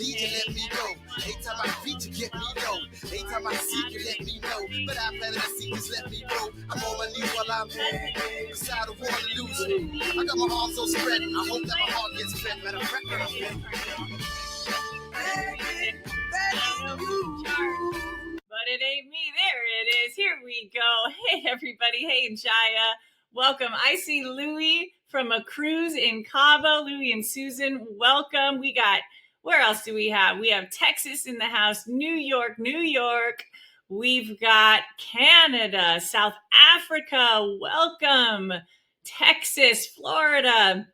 need you, let me go. Anytime I beat you, get me low. Anytime I seek you, let me know. But I planted the seeds, let me go. I'm on my knees while I'm beside the wall to lose it. I got my arms so spread. I hope that my heart gets fed. Matter of fact, but it ain't me. There it is. Here we go. Hey, everybody. Hey, Jaya. Welcome. I see Louie from a cruise in Cabo. Louie and Susan, welcome. We got, where else do we have? We have Texas in the house, New York. We've got Canada, South Africa, welcome. Texas, Florida,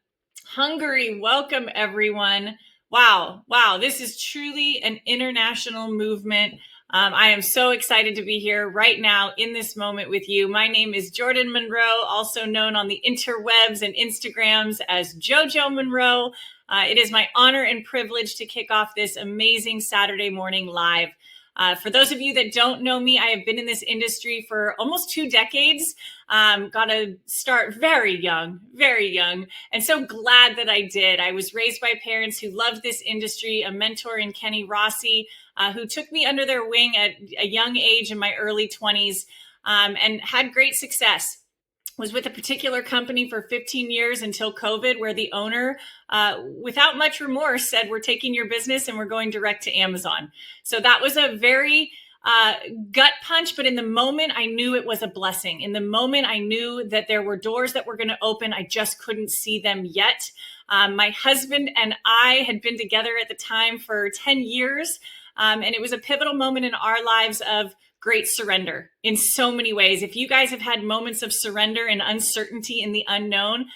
Hungary, welcome everyone. Wow, this is truly an international movement. I am so excited to be here right now in this moment with you. My name is Jordan Monroe, also known on the interwebs and Instagrams as JoJo Monroe. It is my honor and privilege to kick off this amazing Saturday morning live. For those of you that don't know me, I have been in this industry for almost 2 decades. Got to start very young, and so glad that I did. I was raised by parents who loved this industry, a mentor in Kenny Rossi, who took me under their wing at a young age in my early 20s, and had great success. Was with a particular company for 15 years until COVID, where the owner, without much remorse, said, we're taking your business and we're going direct to Amazon. So that was a very gut punch, but in the moment, I knew it was a blessing. In the moment, I knew that there were doors that were going to open. I just couldn't see them yet. My husband and I had been together at the time for 10 years, and it was a pivotal moment in our lives of great surrender in so many ways. If you guys have had moments of surrender and uncertainty in the unknown,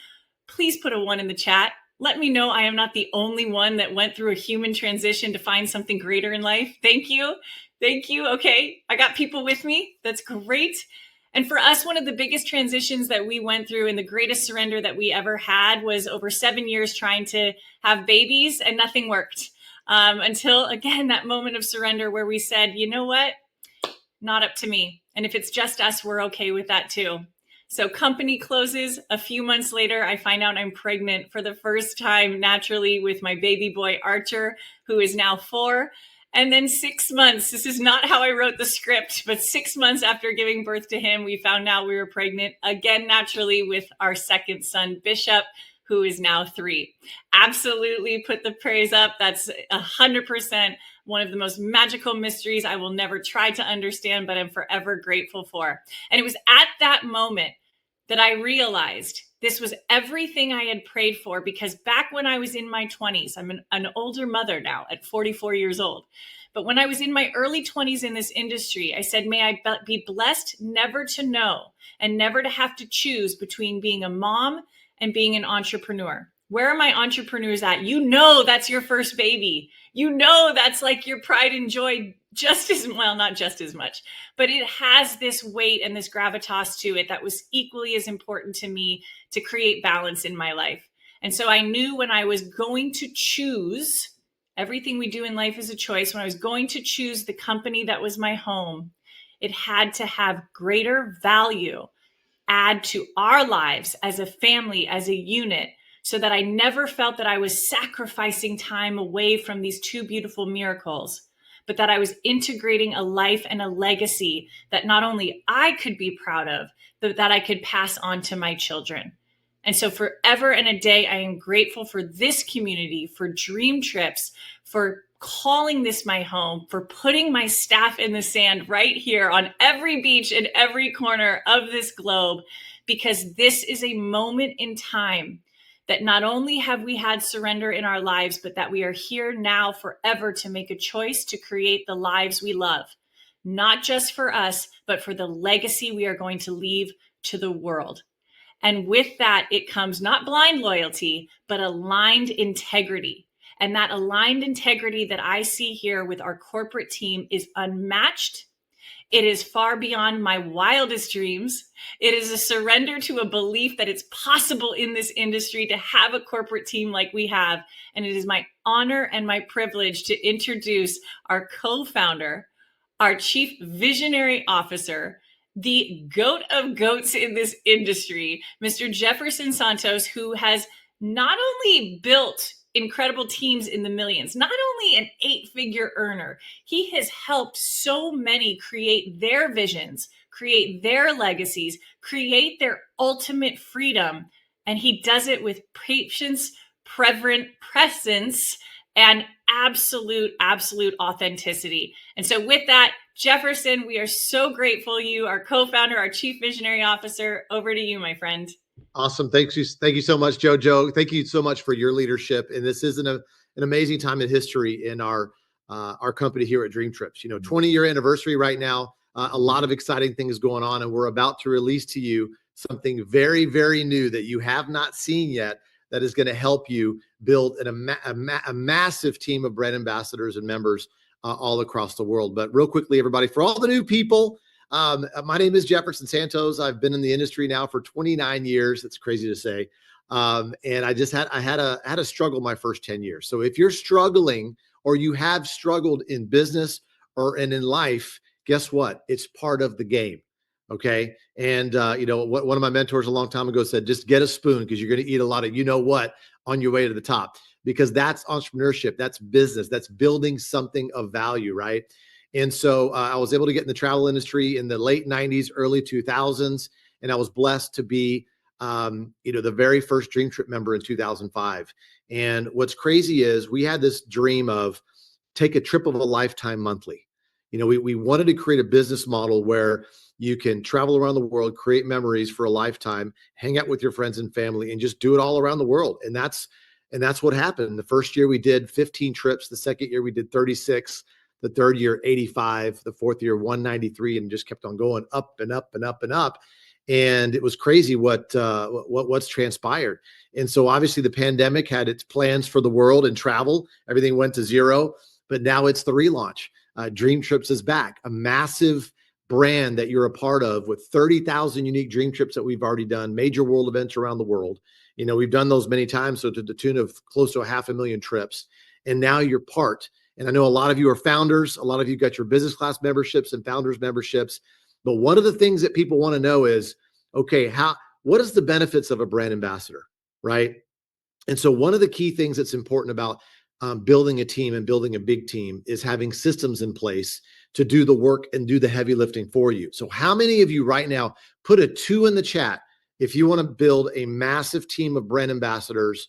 please put a 1 in the chat. Let me know I am not the only one that went through a human transition to find something greater in life. Thank you. Okay, I got people with me. That's great. And for us, one of the biggest transitions that we went through and the greatest surrender that we ever had was over 7 years trying to have babies, and nothing worked. Until, again, that moment of surrender where we said, you know what? Not up to me. And if it's just us, we're okay with that too. So company closes. A few months later, I find out I'm pregnant for the first time naturally with my baby boy, Archer, who is now 4. And then 6 months, this is not how I wrote the script, but 6 months after giving birth to him, we found out we were pregnant again, naturally, with our second son, Bishop, who is now 3. Absolutely put the praise up. That's 100% one of the most magical mysteries I will never try to understand, but I'm forever grateful for. And it was at that moment that I realized this was everything I had prayed for, because back when I was in my 20s, I'm an older mother now at 44 years old. But when I was in my early 20s in this industry, I said, may I be blessed never to know and never to have to choose between being a mom and being an entrepreneur. Where are my entrepreneurs at? You know, that's your first baby. You know, that's like your pride and joy just as well, not just as much, but it has this weight and this gravitas to it that was equally as important to me to create balance in my life. And so I knew when I was going to choose, everything we do in life is a choice. When I was going to choose the company that was my home, it had to have greater value, add to our lives as a family, as a unit, so that I never felt that I was sacrificing time away from these 2 beautiful miracles, but that I was integrating a life and a legacy that not only I could be proud of, but that I could pass on to my children. And so forever and a day, I am grateful for this community, for Dream Trips, for calling this my home, for putting my staff in the sand right here on every beach in every corner of this globe, because this is a moment in time that not only have we had surrender in our lives, but that we are here now forever to make a choice to create the lives we love, not just for us, but for the legacy we are going to leave to the world. And with that, it comes not blind loyalty, but aligned integrity. And that aligned integrity that I see here with our corporate team is unmatched. It is far beyond my wildest dreams. It is a surrender to a belief that it's possible in this industry to have a corporate team like we have. And it is my honor and my privilege to introduce our co-founder, our chief visionary officer, the goat of goats in this industry, Mr. Jefferson Santos, who has not only built incredible teams in the millions. Not only an 8-figure earner, he has helped so many create their visions, create their legacies, create their ultimate freedom. And he does it with patience, presence, and absolute authenticity. And so with that, Jefferson, we are so grateful you are co-founder, our chief visionary officer. Over to you, my friend. Awesome. Thank you so much, JoJo. Thank you so much for your leadership. And this is an amazing time in history in our company here at DreamTrips. 20-year anniversary right now. A lot of exciting things going on, and we're about to release to you something very, very new that you have not seen yet. That is going to help you build a massive team of brand ambassadors and members all across the world. But real quickly, everybody, for all the new people. My name is Jefferson Santos. I've been in the industry now for 29 years. It's crazy to say. And I had a struggle my first 10 years. So if you're struggling or you have struggled in business and in life, guess what? It's part of the game. Okay. And, one of my mentors a long time ago said, just get a spoon because you're going to eat a lot of, what, on your way to the top, because that's entrepreneurship. That's business. That's building something of value. Right. And so I was able to get in the travel industry in the late 90s, early 2000s. And I was blessed to be, the very first Dream Trip member in 2005. And what's crazy is we had this dream of take a trip of a lifetime monthly. We wanted to create a business model where you can travel around the world, create memories for a lifetime, hang out with your friends and family, and just do it all around the world. And that's what happened. The first year we did 15 trips. The second year we did 36. The third year, 85, the fourth year, 193, and just kept on going up and up and up and up. And it was crazy what's transpired. And so obviously the pandemic had its plans for the world and travel. Everything went to zero, but now it's the relaunch. Dream Trips is back, a massive brand that you're a part of with 30,000 unique Dream Trips that we've already done, major world events around the world. We've done those many times, so to the tune of close to 500,000 trips. And now you're part. And I know a lot of you are founders. A lot of you got your business class memberships and founders memberships. But one of the things that people want to know is, okay, what is the benefits of a brand ambassador, right? And so one of the key things that's important about building a team and building a big team is having systems in place to do the work and do the heavy lifting for you. So how many of you right now, put a 2 in the chat if you want to build a massive team of brand ambassadors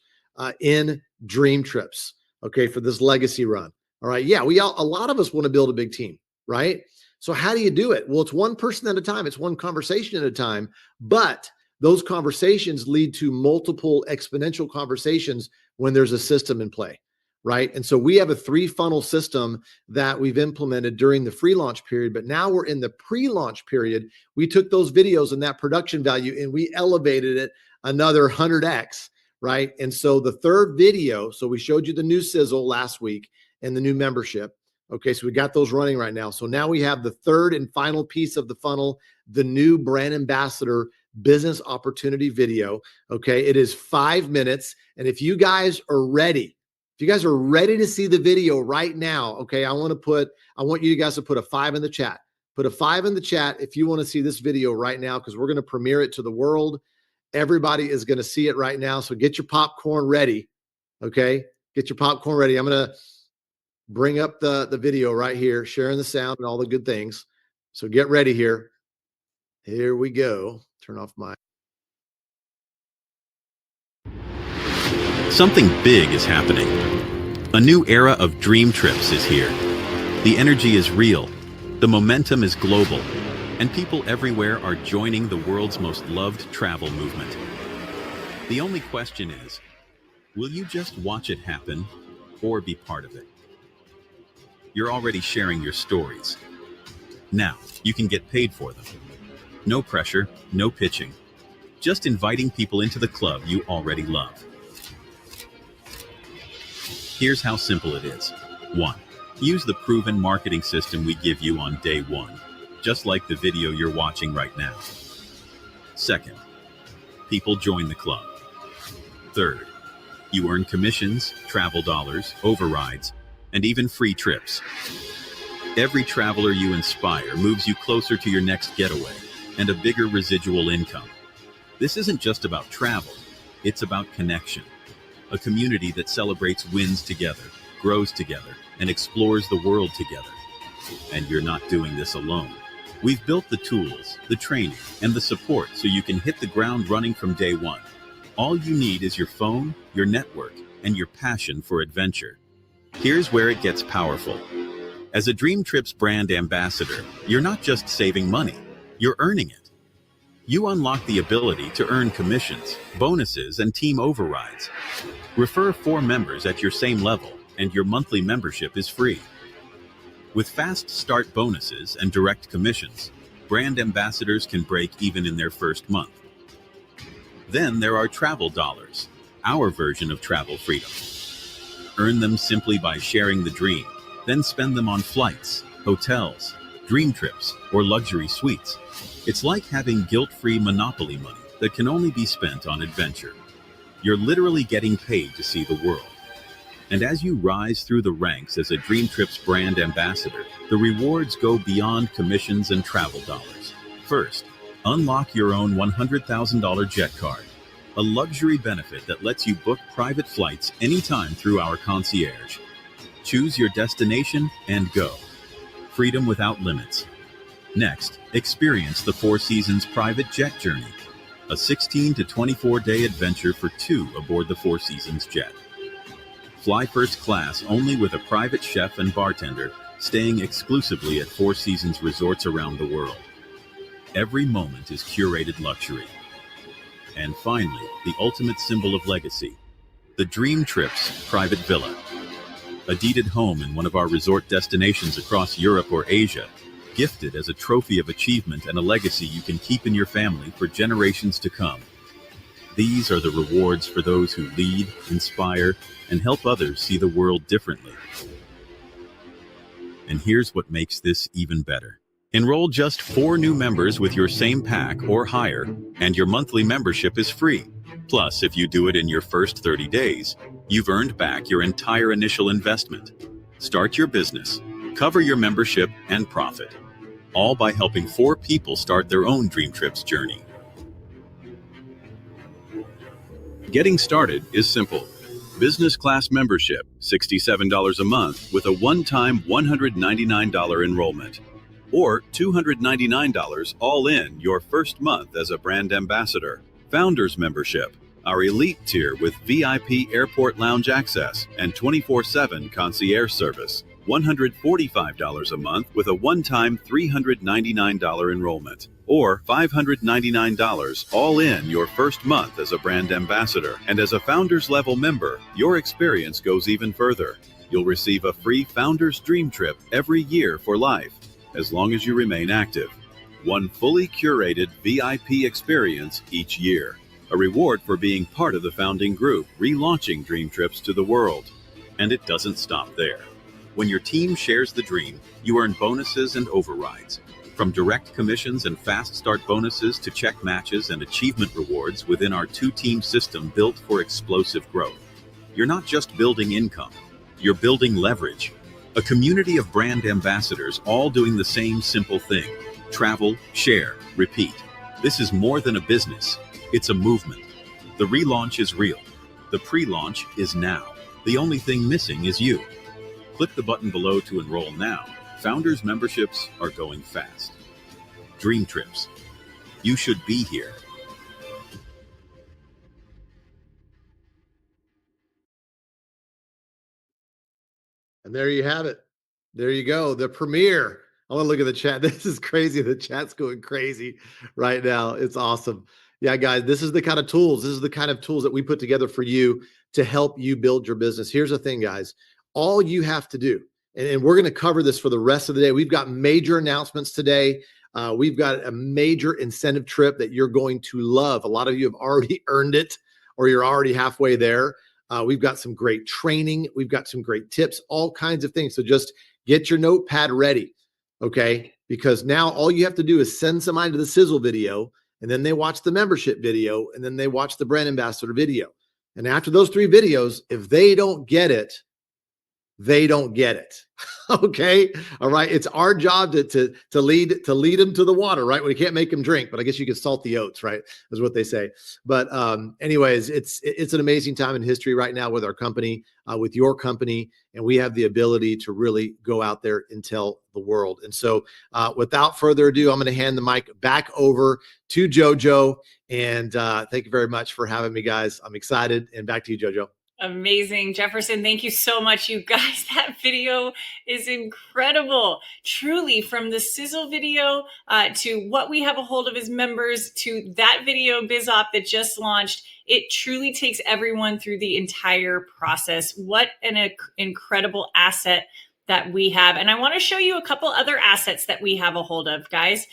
in Dream Trips, okay, for this legacy run? All right. Yeah, a lot of us want to build a big team, right? So how do you do it? Well, it's one person at a time. It's one conversation at a time. But those conversations lead to multiple exponential conversations when there's a system in play, right? And so we have a 3-funnel system that we've implemented during the free launch period, but now we're in the pre-launch period. We took those videos and that production value and we elevated it another 100x, right? And so the third video, so we showed you the new sizzle last week and the new membership. Okay, so we got those running right now. So now we have the third and final piece of the funnel, the new brand ambassador business opportunity video. Okay, it is 5 minutes. And if you guys are ready, to see the video right now, okay, I want you guys to put a 5 in the chat. Put a 5 in the chat if you want to see this video right now, because we're going to premiere it to the world. Everybody is going to see it right now. So get your popcorn ready. Okay, get your popcorn ready. I'm going to bring up the video right here, sharing the sound and all the good things. So get ready here. Here we go. Turn off my. Something big is happening. A new era of Dream Trips is here. The energy is real. The momentum is global. And people everywhere are joining the world's most loved travel movement. The only question is, will you just watch it happen or be part of it? You're already sharing your stories. Now, you can get paid for them. No pressure, no pitching. Just inviting people into the club you already love. Here's how simple it is. 1. Use the proven marketing system we give you on day 1, just like the video you're watching right now. 2nd, people join the club. 3rd, you earn commissions, travel dollars, overrides, and even free trips. Every traveler you inspire moves you closer to your next getaway and a bigger residual income. This isn't just about travel, it's about connection. a community that celebrates wins together, grows together, and explores the world together. And you're not doing this alone. We've built the tools, the training, and the support so you can hit the ground running from day one. All you need is your phone, your network, and your passion for adventure. Here's where it gets powerful. As a DreamTrips brand ambassador, you're not just saving money, you're earning it. You unlock the ability to earn commissions, bonuses, and team overrides. Refer 4 members at your same level, and your monthly membership is free. With fast start bonuses and direct commissions, brand ambassadors can break even in their first month. Then there are travel dollars, our version of travel freedom. Earn them simply by sharing the dream, then spend them on flights, hotels, dream trips, or luxury suites. It's like having guilt-free monopoly money that can only be spent on adventure. You're literally getting paid to see the world. And as you rise through the ranks as a DreamTrips brand ambassador, the rewards go beyond commissions and travel dollars. First, unlock your own $100,000 jet card, a luxury benefit that lets you book private flights anytime through our concierge. Choose your destination and go. Freedom without limits. Next, experience the Four Seasons private jet journey, a 16 to 24-day adventure for 2 aboard the Four Seasons jet. Fly first class only with a private chef and bartender, staying exclusively at Four Seasons resorts around the world. Every moment is curated luxury. And finally, the ultimate symbol of legacy, the DreamTrips private villa. A deeded home in one of our resort destinations across Europe or Asia, gifted as a trophy of achievement and a legacy you can keep in your family for generations to come. These are the rewards for those who lead, inspire, and help others see the world differently. And here's what makes this even better. Enroll just 4 new members with your same pack or higher, and your monthly membership is free. Plus, if you do it in your first 30 days, you've earned back your entire initial investment. Start your business, cover your membership, and profit. All by helping 4 people start their own DreamTrips journey. Getting started is simple. Business class membership, $67 a month with a one-time $199 enrollment. Or $299 all in your first month as a brand ambassador. Founders membership, our elite tier with VIP airport lounge access and 24/7 concierge service. $145 a month with a one-time $399 enrollment. Or $599 all in your first month as a brand ambassador. And as a Founders Level member, your experience goes even further. You'll receive a free Founders Dream Trip every year for life, as long as you remain active. One fully curated VIP experience each year. A reward for being part of the founding group, relaunching DreamTrips to the world. And it doesn't stop there. When your team shares the dream, you earn bonuses and overrides. From direct commissions and fast start bonuses to check matches and achievement rewards within our 2-team system built for explosive growth. You're not just building income, you're building leverage. A community of brand ambassadors all doing the same simple thing. Travel, share, repeat. This is more than a business. It's a movement. The relaunch is real. The pre-launch is now. The only thing missing is you. Click the button below to enroll now. Founders memberships are going fast. DreamTrips. You should be here. And there you have it. There you go. The premiere. I want to look at the chat. This is crazy. The chat's going crazy right now. It's awesome. Yeah, guys, this is the kind of tools. This is the kind of tools that we put together for you to help you build your business. Here's the thing, guys. All you have to do, and we're going to cover this for the rest of the day. We've got major announcements today. We've got a major incentive trip that you're going to love. A lot of you have already earned it, or you're already halfway there. We've got some great training. We've got some great tips, all kinds of things. So just get your notepad ready, okay? Because now all you have to do is send somebody to the sizzle video, and then they watch the membership video, and then they watch the brand ambassador video. And after those 3 videos, if they don't get it, they don't get it. Okay. All right. It's our job to lead them to the water, right? We can't make them drink, but I guess you can salt the oats, right? Is what they say. But anyways, it's an amazing time in history right now with our company, with your company, and we have the ability to really go out there and tell the world. And so without further ado, I'm going to hand the mic back over to JoJo. And thank you very much for having me, guys. I'm excited. And back to you, JoJo. Amazing. Jefferson, thank you so much, you guys. That video is incredible. Truly, from the sizzle video to what we have a hold of as members to that video BizOp that just launched, it truly takes everyone through the entire process. What an incredible asset that we have. And I want to show you a couple other assets that we have a hold of, guys,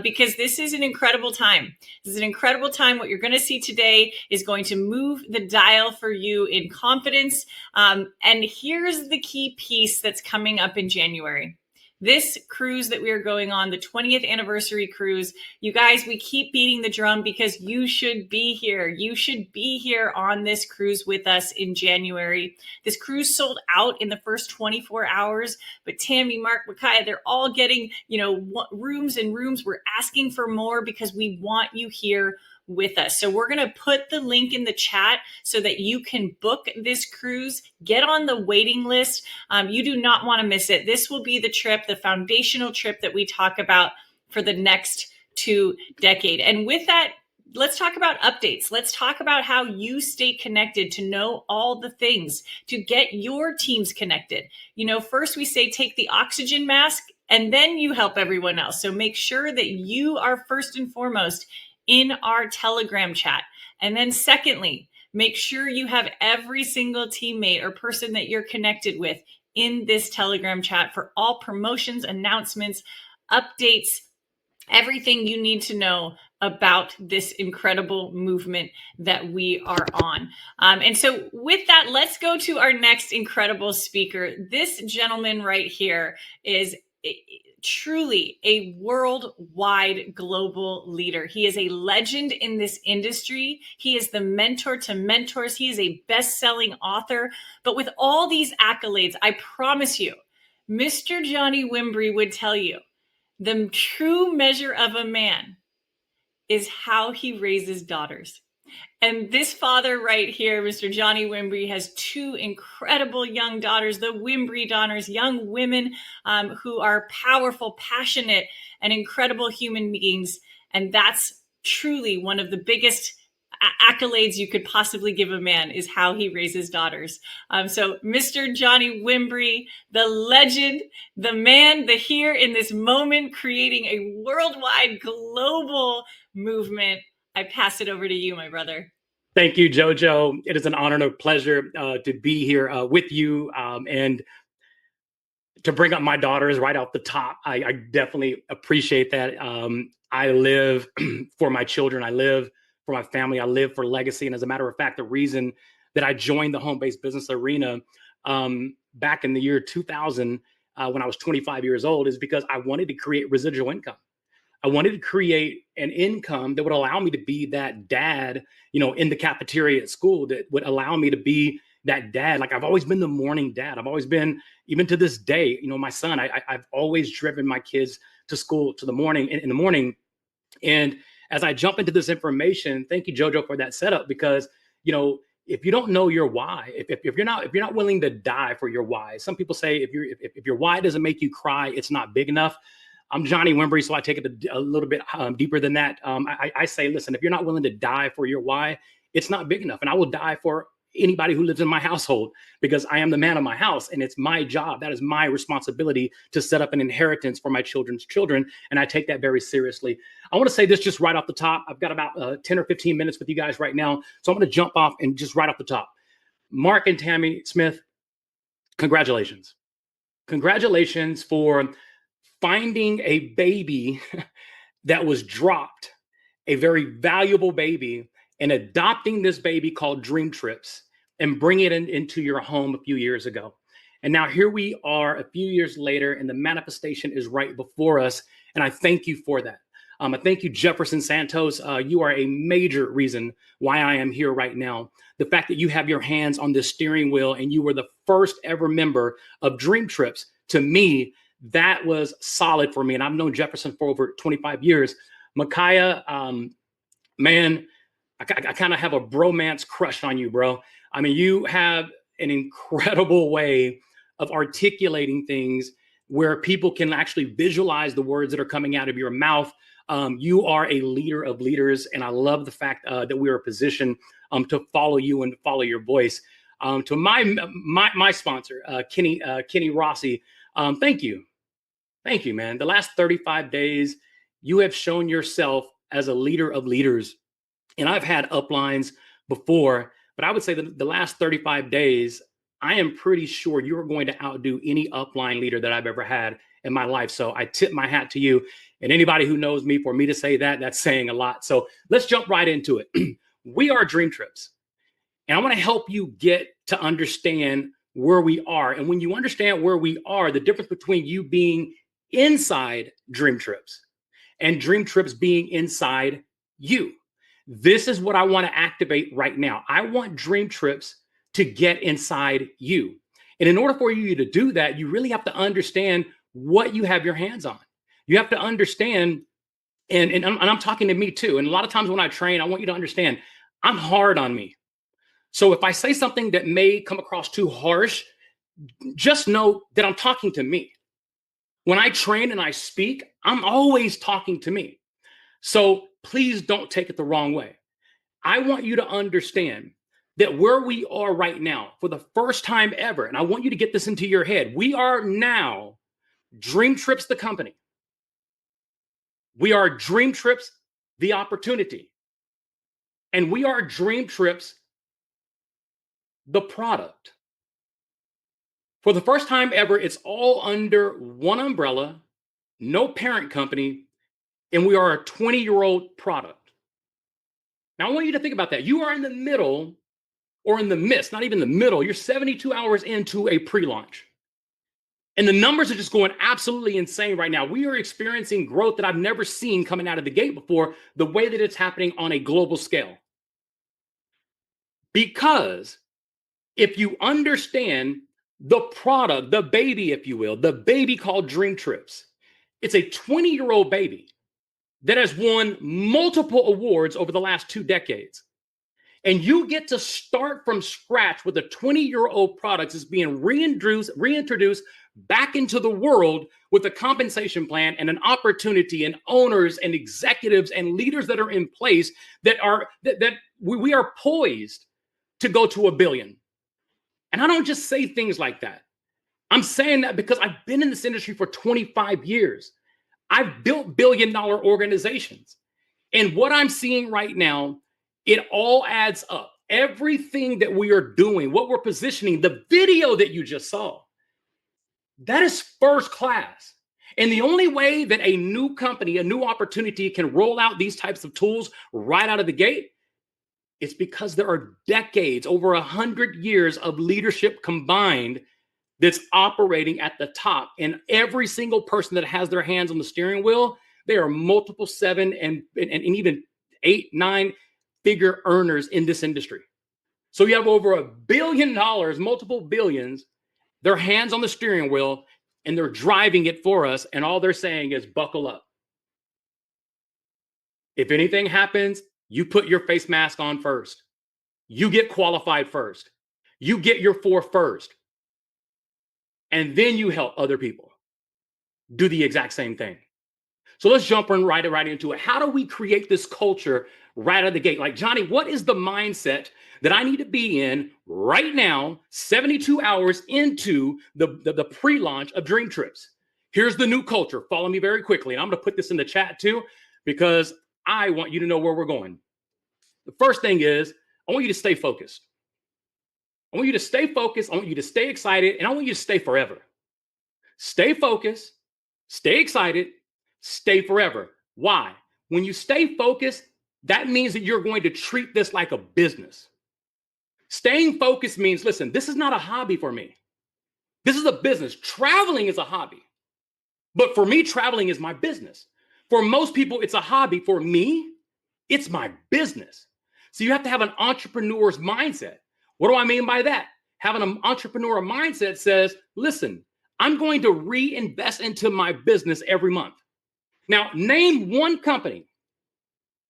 because this is an incredible time. This is an incredible time. What you're going to see today is going to move the dial for you in confidence. And here's the key piece that's coming up in January. This cruise that we are going on, the 20th anniversary cruise, you guys, we keep beating the drum because you should be here. You should be here on this cruise with us in January. This cruise sold out in the first 24 hours, but Tammy, Mark, Micaiah, they're all getting, rooms and rooms. We're asking for more because we want you here with us. So we're going to put the link in the chat so that you can book this cruise, get on the waiting list. You do not want to miss it. This will be the trip, the foundational trip that we talk about for the next 2 decades. And with that, let's talk about updates. Let's talk about how you stay connected to know all the things, to get your teams connected. First we say take the oxygen mask and then you help everyone else. So make sure that you are first and foremost in our Telegram chat. And then secondly, make sure you have every single teammate or person that you're connected with in this Telegram chat for all promotions, announcements, updates, everything you need to know about this incredible movement that we are on. And so with that, let's go to our next incredible speaker. This gentleman right here is truly a worldwide global leader. He is a legend in this industry. He is the mentor to mentors. He is a best-selling author. But with all these accolades, I promise you, Mr. Johnny Wimbrey would tell you, the true measure of a man is how he raises daughters. And this father right here, Mr. Johnny Wimbrey, has 2 incredible young daughters, the Wimbrey daughters, young women who are powerful, passionate, and incredible human beings. And that's truly one of the biggest accolades you could possibly give a man, is how he raises daughters. So Mr. Johnny Wimbrey, the legend, the man, the here in this moment, creating a worldwide global movement. I pass it over to you, my brother. Thank you, JoJo. It is an honor and a pleasure to be here with you and to bring up my daughters right off the top. I definitely appreciate that. I live for my children. I live for my family. I live for legacy. And as a matter of fact, the reason that I joined the home-based business arena back in the year 2000, when I was 25 years old, is because I wanted to create residual income. I wanted to create an income that would allow me to be that dad, in the cafeteria at school, that would allow me to be that dad. Like, I've always been the morning dad. I've always been, even to this day, my son, I've always driven my kids to school in the morning. And as I jump into this information, thank you, JoJo, for that setup, because, if you don't know your why, if you're not willing to die for your why, some people say if your why doesn't make you cry, it's not big enough. I'm Johnny Wimbrey, so I take it a little bit deeper than that. I say, listen, if you're not willing to die for your why, it's not big enough. And I will die for anybody who lives in my household, because I am the man of my house, and it's my job. That is my responsibility to set up an inheritance for my children's children. And I take that very seriously. I want to say this just right off the top. I've got about 10 or 15 minutes with you guys right now. So I'm going to jump off and just right off the top. Mark and Tammy Smith, congratulations. Congratulations for finding a baby that was dropped, a very valuable baby, and adopting this baby called DreamTrips and bringing it into your home a few years ago. And now here we are a few years later, and the manifestation is right before us. And I thank you for that. I thank you, Jefferson Santos. You are a major reason why I am here right now. The fact that you have your hands on the steering wheel and you were the first ever member of Dream Trips, to me, that was solid for me. And I've known Jefferson for over 25 years. Micaiah, man, I kind of have a bromance crush on you, bro. I mean, you have an incredible way of articulating things where people can actually visualize the words that are coming out of your mouth. You are a leader of leaders, and I love the fact that we are positioned to follow you and follow your voice. To my sponsor, Kenny Rossi, thank you, man. The last 35 days, you have shown yourself as a leader of leaders. And I've had uplines before, but I would say that the last 35 days, I am pretty sure you're going to outdo any upline leader that I've ever had in my life. So I tip my hat to you. And anybody who knows me, for me to say that, that's saying a lot. So let's jump right into it. We are Dream Trips. And I want to help you get to understand where we are. And when you understand where we are, the difference between you being inside Dream Trips and Dream Trips being inside you. This is what I want to activate right now. I want Dream Trips to get inside you. And in order for you to do that, you really have to understand what you have your hands on. You have to understand, and I'm talking to me too. And a lot of times when I train, I want you to understand I'm hard on me. So if I say something that may come across too harsh, just know that I'm talking to me. When I train and I speak, I'm always talking to me. So please don't take it the wrong way. I want you to understand that where we are right now, for the first time ever, and I want you to get this into your head, we are now Dream Trips, the company. We are Dream Trips, the opportunity. And we are Dream Trips, the product. For the first time ever, it's all under one umbrella, no parent company, and we are a 20-year-old product. Now, I want you to think about that. You are in the middle or in the midst, not even the middle. You're 72 hours into a pre-launch. And the numbers are just going absolutely insane right now. We are experiencing growth that I've never seen coming out of the gate before, the way that it's happening on a global scale. Because if you understand the product, the baby, if you will, the baby called Dream Trips, it's a 20-year-old baby that has won multiple awards over the last 2 decades. And you get to start from scratch with a 20-year-old product that's being reintroduced back into the world with a compensation plan and an opportunity and owners and executives and leaders that are in place that we are poised to go to $1 billion. And I don't just say things like that. I'm saying that because I've been in this industry for 25 years. I've built billion-dollar organizations. And what I'm seeing right now, it all adds up. Everything that we are doing, what we're positioning, the video that you just saw, that is first class. And the only way that a new company, a new opportunity can roll out these types of tools right out of the gate, it's because there are decades, over 100 years of leadership combined that's operating at the top. And every single person that has their hands on the steering wheel, they are multiple 7 and even 8, 9 figure earners in this industry. So you have over $1 billion, multiple billions, their hands on the steering wheel, and they're driving it for us. And all they're saying is buckle up. If anything happens, you put your face mask on first. You get qualified first. You get your 4 first. And then you help other people do the exact same thing. So let's jump right into it. How do we create this culture right out of the gate? Like, Johnny, what is the mindset that I need to be in right now, 72 hours into the pre-launch of Dream Trips? Here's the new culture. Follow me very quickly. And I'm going to put this in the chat too, because I want you to know where we're going. The first thing is, I want you to stay focused. I want you to stay focused. I want you to stay excited. And I want you to stay forever. Stay focused, stay excited, stay forever. Why? When you stay focused, that means that you're going to treat this like a business. Staying focused means, listen, this is not a hobby for me. This is a business. Traveling is a hobby. But for me, traveling is my business. For most people, it's a hobby. For me, it's my business. So you have to have an entrepreneur's mindset. What do I mean by that? Having an entrepreneur mindset says, listen, I'm going to reinvest into my business every month. Now, name one company,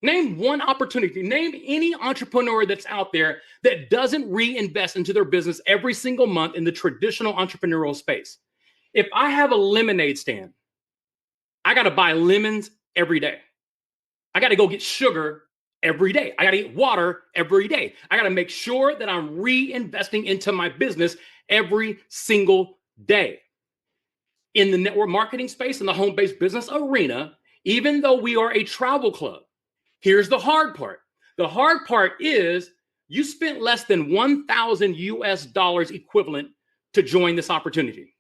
name one opportunity, name any entrepreneur that's out there that doesn't reinvest into their business every single month in the traditional entrepreneurial space. If I have a lemonade stand, I got to buy lemons every day. I got to go get sugar every day. I got to eat water every day. I got to make sure that I'm reinvesting into my business every single day. In the network marketing space, in the home-based business arena, even though we are a travel club, here's the hard part. The hard part is you spent less than 1,000 US dollars equivalent to join this opportunity.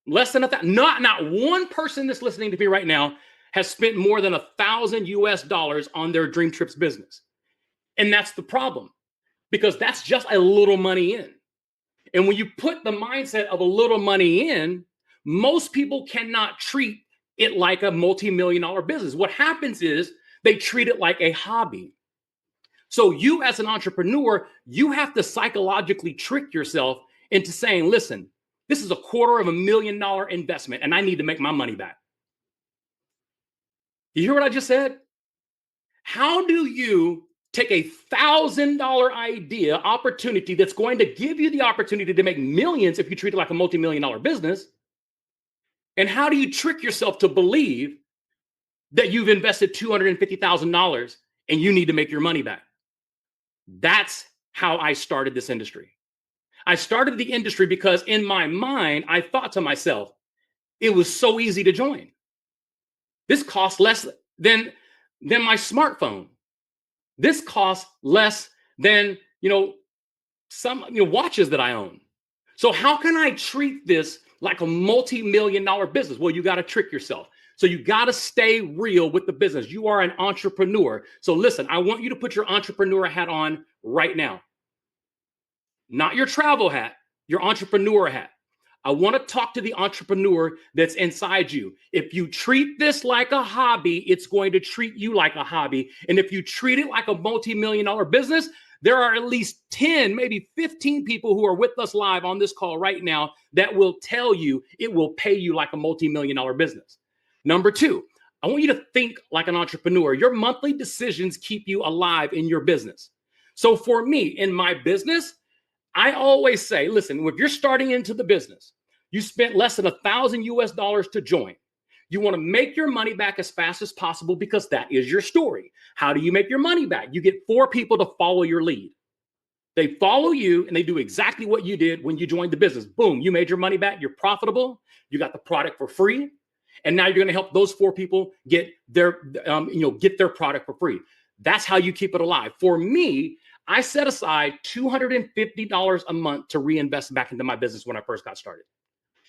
Less than not one person that's listening to me right now has spent more than 1,000 US dollars on their DreamTrips business. And that's the problem, because that's just a little money in. And when you put the mindset of a little money in, most people cannot treat it like a multi-million dollar business. What happens is they treat it like a hobby. So you as an entrepreneur, you have to psychologically trick yourself into saying, listen, this is a $250,000 investment and I need to make my money back. You hear what I just said? How do you take a $1,000 idea, opportunity that's going to give you the opportunity to make millions if you treat it like a multi-million dollar business? And how do you trick yourself to believe that you've invested $250,000 and you need to make your money back? That's how I started this industry. I started the industry because in my mind, I thought to myself, it was so easy to join. This costs less than my smartphone. This costs less than, some watches that I own. So how can I treat this like a multi-million dollar business? Well, you got to trick yourself. So you got to stay real with the business. You are an entrepreneur. So listen, I want you to put your entrepreneur hat on right now. Not your travel hat, your entrepreneur hat. I want to talk to the entrepreneur that's inside you. If you treat this like a hobby, it's going to treat you like a hobby. And if you treat it like a multi-million dollar business, there are at least 10, maybe 15 people who are with us live on this call right now that will tell you it will pay you like a multi-million dollar business. Number two, I want you to think like an entrepreneur. Your monthly decisions keep you alive in your business. So for me, in my business, I always say, listen, if you're starting into the business, you spent less than 1,000 US dollars to join. You want to make your money back as fast as possible because that is your story. How do you make your money back? You get 4 people to follow your lead. They follow you and they do exactly what you did when you joined the business. Boom, you made your money back. You're profitable. You got the product for free. And now you're going to help those 4 people get their product for free. That's how you keep it alive. For me, I set aside $250 a month to reinvest back into my business when I first got started.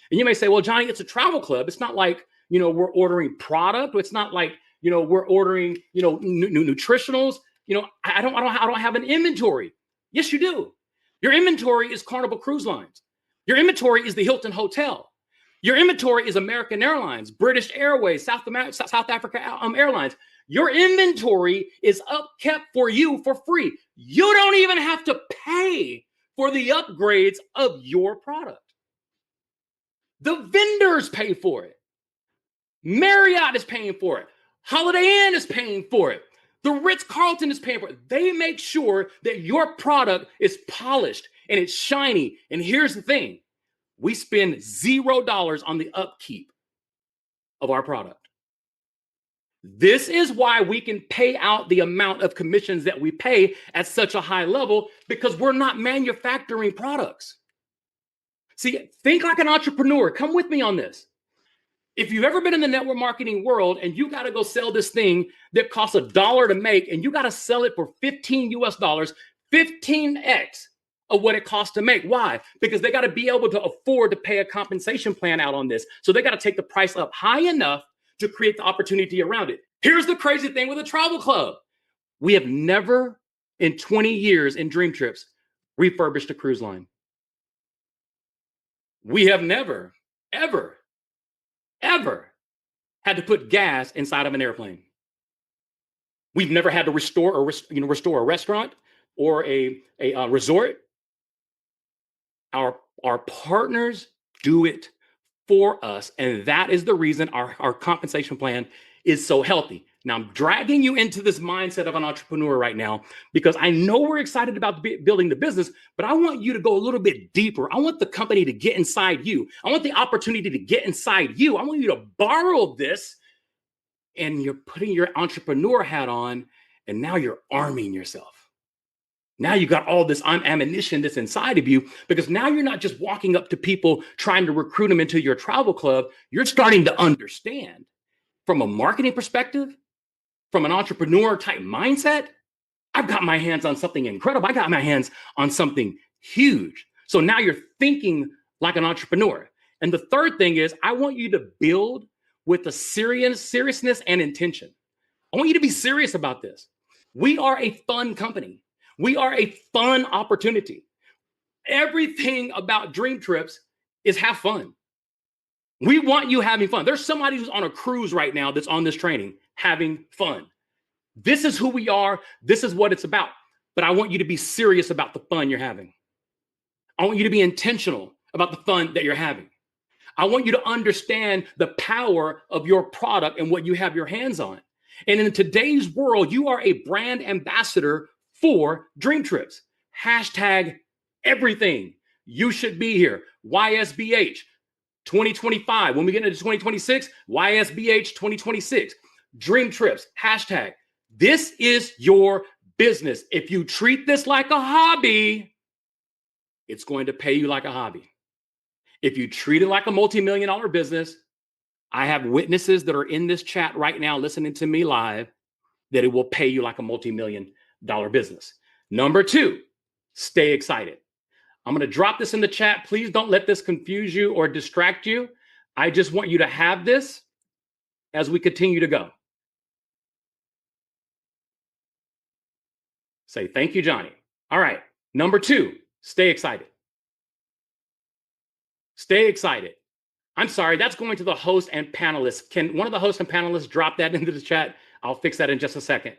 And you may say, well, Johnny, it's a travel club. It's not like, we're ordering product. It's not like, we're ordering, nutritionals. I don't have an inventory. Yes, you do. Your inventory is Carnival Cruise Lines. Your inventory is the Hilton Hotel. Your inventory is American Airlines, British Airways, South Africa Airlines. Your inventory is upkept for you for free. You don't even have to pay for the upgrades of your product. The vendors pay for it. Marriott is paying for it. Holiday Inn is paying for it. The Ritz-Carlton is paying for it. They make sure that your product is polished and it's shiny. And here's the thing. We spend $0 on the upkeep of our product. This is why we can pay out the amount of commissions that we pay at such a high level, because we're not manufacturing products. See, think like an entrepreneur. Come with me on this. If you've ever been in the network marketing world and you got to go sell this thing that costs $1 to make and you got to sell it for 15 US dollars, 15x of what it costs to make. Why? Because they got to be able to afford to pay a compensation plan out on this. So they got to take the price up high enough to create the opportunity around it. Here's the crazy thing with a travel club. We have never in 20 years in DreamTrips refurbished a cruise line. We have never, ever had to put gas inside of an airplane. We've never had to restore a restaurant or a resort. Our partners do it for us, and that is the reason our compensation plan is so healthy. Now, I'm dragging you into this mindset of an entrepreneur right now because I know we're excited about building the business, but I want you to go a little bit deeper. I want the company to get inside you. I want the opportunity to get inside you. I want you to borrow this, and you're putting your entrepreneur hat on, and now you're arming yourself. Now you got all this ammunition that's inside of you, because now you're not just walking up to people trying to recruit them into your travel club. You're starting to understand from a marketing perspective, from an entrepreneur type mindset. I've got my hands on something incredible. I got my hands on something huge. So now you're thinking like an entrepreneur. And the third thing is, I want you to build with a seriousness and intention. I want you to be serious about this. We are a fun company. We are a fun opportunity. Everything about Dream Trips is have fun. We want you having fun. There's somebody who's on a cruise right now that's on this training having fun. This is who we are. This is what it's about. But I want you to be serious about the fun you're having. I want you to be intentional about the fun that you're having. I want you to understand the power of your product and what you have your hands on. And in today's world, you are a brand ambassador for Dream Trips. Hashtag everything. You should be here. YSBH 2025. When we get into 2026, YSBH 2026. Dream Trips. Hashtag. This is your business. If you treat this like a hobby, it's going to pay you like a hobby. If you treat it like a multi-million-dollar business, I have witnesses that are in this chat right now listening to me live that it will pay you like a multi-million-dollar business. Number 2, stay excited. I'm going to drop this in the chat. Please don't let this confuse you or distract you. I just want you to have this as we continue to go. Say, thank you, Johnny. All right. Number 2, stay excited. Stay excited. I'm sorry, that's going to the host and panelists. Can one of the hosts and panelists drop that into the chat? I'll fix that in just a second.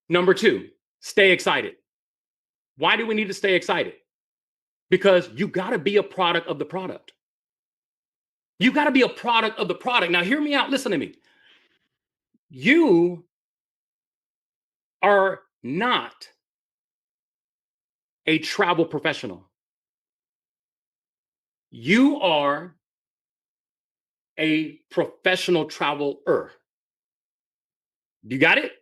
Number 2, stay excited. Why do we need to stay excited? Because you got to be a product of the product. You got to be a product of the product. Now, hear me out. Listen to me. You are not a travel professional. You are a professional traveler. You got it?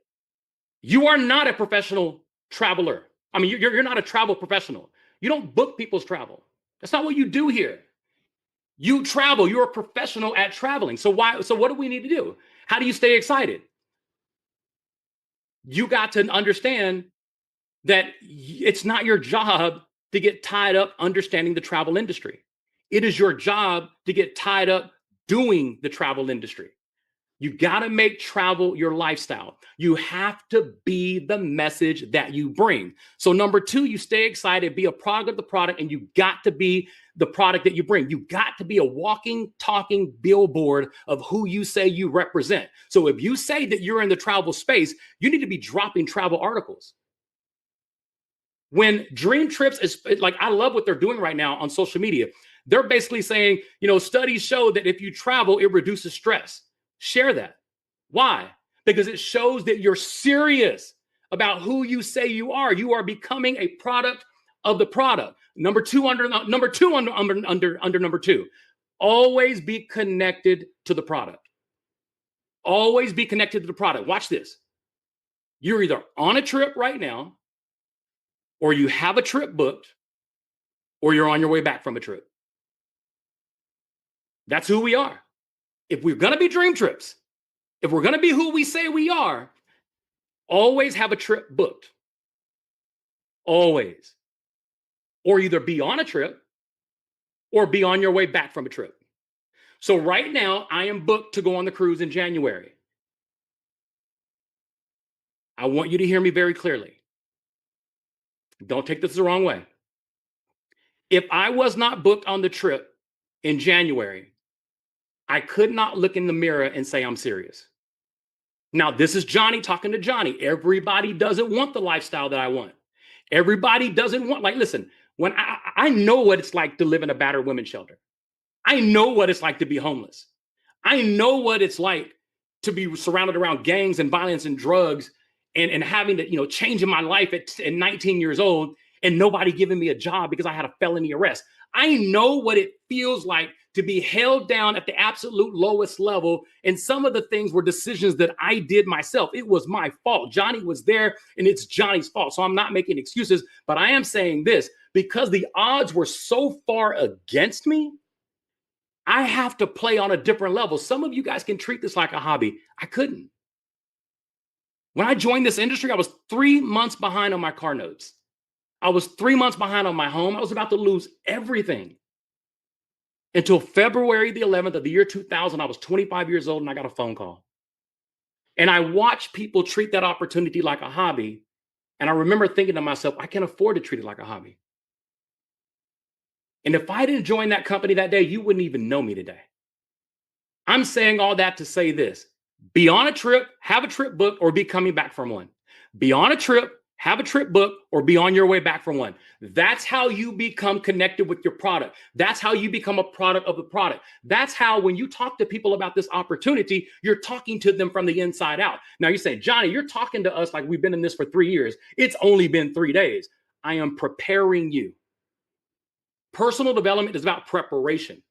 You are not a professional traveler. I mean, you're not a travel professional. You don't book people's travel. That's not what you do here. You travel. You're a professional at traveling. So what do we need to do? How do you stay excited? You got to understand that it's not your job to get tied up understanding the travel industry. It is your job to get tied up doing the travel industry. You got to make travel your lifestyle. You have to be the message that you bring. So number 2, you stay excited, be a product of the product, and you got to be the product that you bring. You got to be a walking, talking billboard of who you say you represent. So if you say that you're in the travel space, you need to be dropping travel articles. When Dream Trips is like, I love what they're doing right now on social media. They're basically saying, studies show that if you travel, it reduces stress. Share that. Why? Because it shows that you're serious about who you say you are. You are becoming a product of the product. Number two, under number 2, always be connected to the product. Always be connected to the product. Watch this. You're either on a trip right now, or you have a trip booked, or you're on your way back from a trip. That's who we are. If we're going to be Dream Trips, if we're going to be who we say we are, always have a trip booked. Always. Or either be on a trip or be on your way back from a trip. So right now, I am booked to go on the cruise in January. I want you to hear me very clearly. Don't take this the wrong way. If I was not booked on the trip in January, I could not look in the mirror and say I'm serious. Now, this is Johnny talking to Johnny. Everybody doesn't want the lifestyle that I want. Everybody doesn't want, like, listen, when I know what it's like to live in a battered women's shelter. I know what it's like to be homeless. I know what it's like to be surrounded around gangs and violence and drugs and having to, changing my life at 19 years old and nobody giving me a job because I had a felony arrest. I know what it feels like to be held down at the absolute lowest level. And some of the things were decisions that I did myself. It was my fault. Johnny was there and it's Johnny's fault. So I'm not making excuses, but I am saying this because the odds were so far against me. I have to play on a different level. Some of you guys can treat this like a hobby. I couldn't. When I joined this industry, I was 3 months behind on my car notes. I was 3 months behind on my home. I was about to lose everything. Until February the 11th of the year 2000, I was 25 years old and I got a phone call. And I watched people treat that opportunity like a hobby. And I remember thinking to myself, I can't afford to treat it like a hobby. And if I didn't join that company that day, you wouldn't even know me today. I'm saying all that to say this. Be on a trip, have a trip booked, or be coming back from one. Be on a trip, have a trip booked, or be on your way back from one. That's how you become connected with your product. That's how you become a product of the product. That's how when you talk to people about this opportunity, you're talking to them from the inside out. Now you're saying, Johnny, you're talking to us like we've been in this for 3 years. It's only been 3 days. I am preparing you. Personal development is about preparation.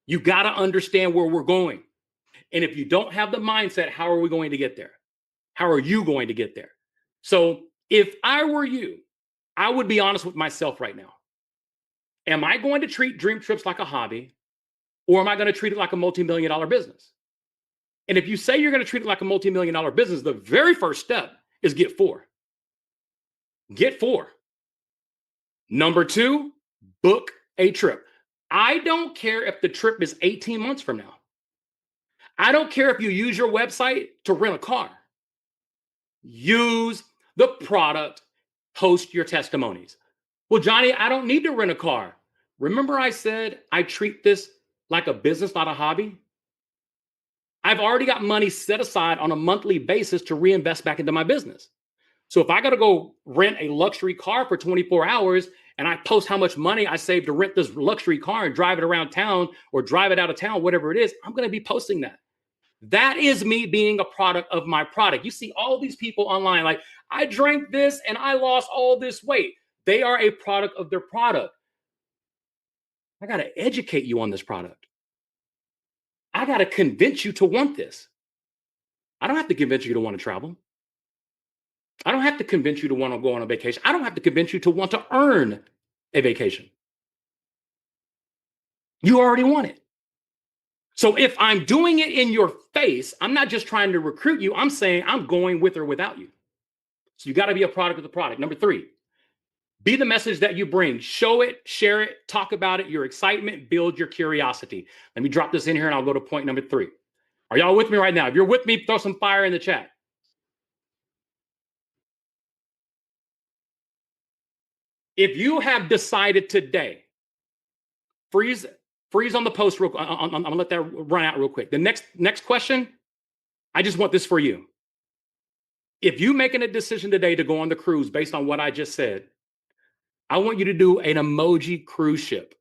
You got to understand where we're going. And if you don't have the mindset, how are we going to get there? How are you going to get there? So if I were you, I would be honest with myself right now. Am I going to treat Dream Trips like a hobby, or am I going to treat it like a multi-million-dollar business? And if you say you're going to treat it like a multi-million-dollar business, the very first step is get 4. Get 4. Number 2, book a trip. I don't care if the trip is 18 months from now. I don't care if you use your website to rent a car. Use the product, post your testimonies. Well, Johnny, I don't need to rent a car. Remember I said I treat this like a business, not a hobby? I've already got money set aside on a monthly basis to reinvest back into my business. So if I got to go rent a luxury car for 24 hours and I post how much money I saved to rent this luxury car and drive it around town or drive it out of town, whatever it is, I'm going to be posting that. That is me being a product of my product. You see all these people online like, I drank this and I lost all this weight. They are a product of their product. I got to educate you on this product. I got to convince you to want this. I don't have to convince you to want to travel. I don't have to convince you to want to go on a vacation. I don't have to convince you to want to earn a vacation. You already want it. So if I'm doing it in your face, I'm not just trying to recruit you. I'm saying I'm going with or without you. So you got to be a product of the product. Number 3, be the message that you bring. Show it, share it, talk about it, your excitement, build your curiosity. Let me drop this in here and I'll go to point number 3. Are y'all with me right now? If you're with me, throw some fire in the chat. If you have decided today, freeze on the post real quick. I'm gonna let that run out real quick. The next question, I just want this for you. If you're making a decision today to go on the cruise based on what I just said, I want you to do an emoji cruise ship.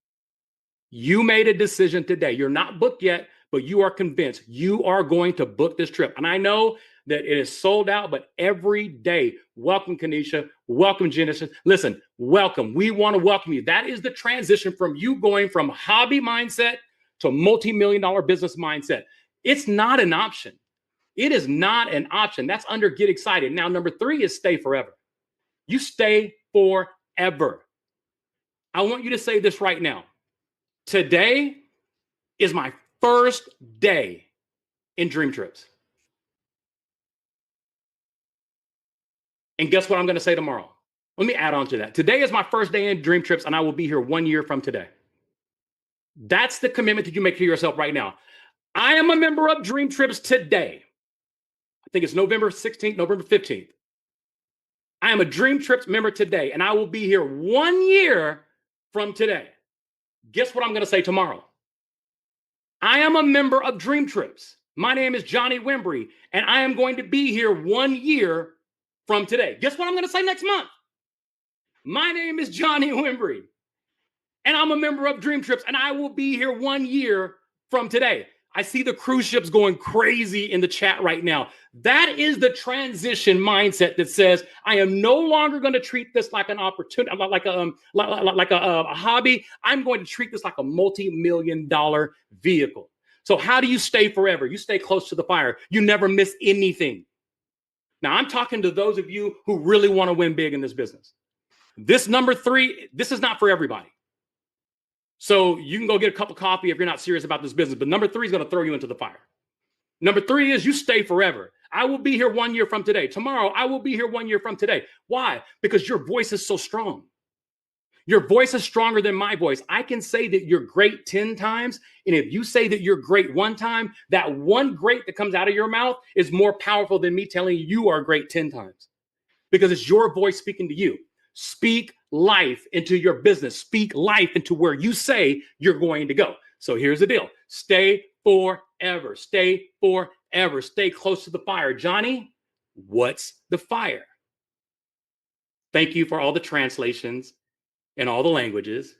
You made a decision today. You're not booked yet, but you are convinced you are going to book this trip. And I know that it is sold out, but every day, welcome, Kanisha. Welcome, Genesis. Listen, welcome. We want to welcome you. That is the transition from you going from hobby mindset to multi-million-dollar business mindset. It's not an option. It is not an option. That's under get excited. Now, number 3 is stay forever. You stay forever. I want you to say this right now. Today is my first day in Dream Trips. And guess what I'm going to say tomorrow? Let me add on to that. Today is my first day in Dream Trips, and I will be here 1 year from today. That's the commitment that you make to yourself right now. I am a member of Dream Trips today. I think it's November 16th, November 15th. I am a Dream Trips member today, and I will be here 1 year from today. Guess what I'm going to say tomorrow? I am a member of Dream Trips. My name is Johnny Wimbrey, and I am going to be here 1 year from today. Guess what I'm going to say next month? My name is Johnny Wimbrey, and I'm a member of Dream Trips, and I will be here 1 year from today. I see the cruise ships going crazy in the chat right now. That is the transition mindset that says, I am no longer going to treat this like an opportunity, like a hobby. I'm going to treat this like a multi-million-dollar vehicle. So how do you stay forever? You stay close to the fire. You never miss anything. Now, I'm talking to those of you who really want to win big in this business. This number 3, this is not for everybody. So you can go get a cup of coffee if you're not serious about this business. But number 3 is going to throw you into the fire. Number 3 is you stay forever. I will be here 1 year from today. Tomorrow, I will be here 1 year from today. Why? Because your voice is so strong. Your voice is stronger than my voice. I can say that you're great 10 times. And if you say that you're great 1 time, that one great that comes out of your mouth is more powerful than me telling you are great 10 times. Because it's your voice speaking to you. Speak life into your business. Speak life into where you say you're going to go. So here's the deal. Stay forever. Stay forever. Stay close to the fire. Johnny, what's the fire? Thank you for all the translations in all the languages.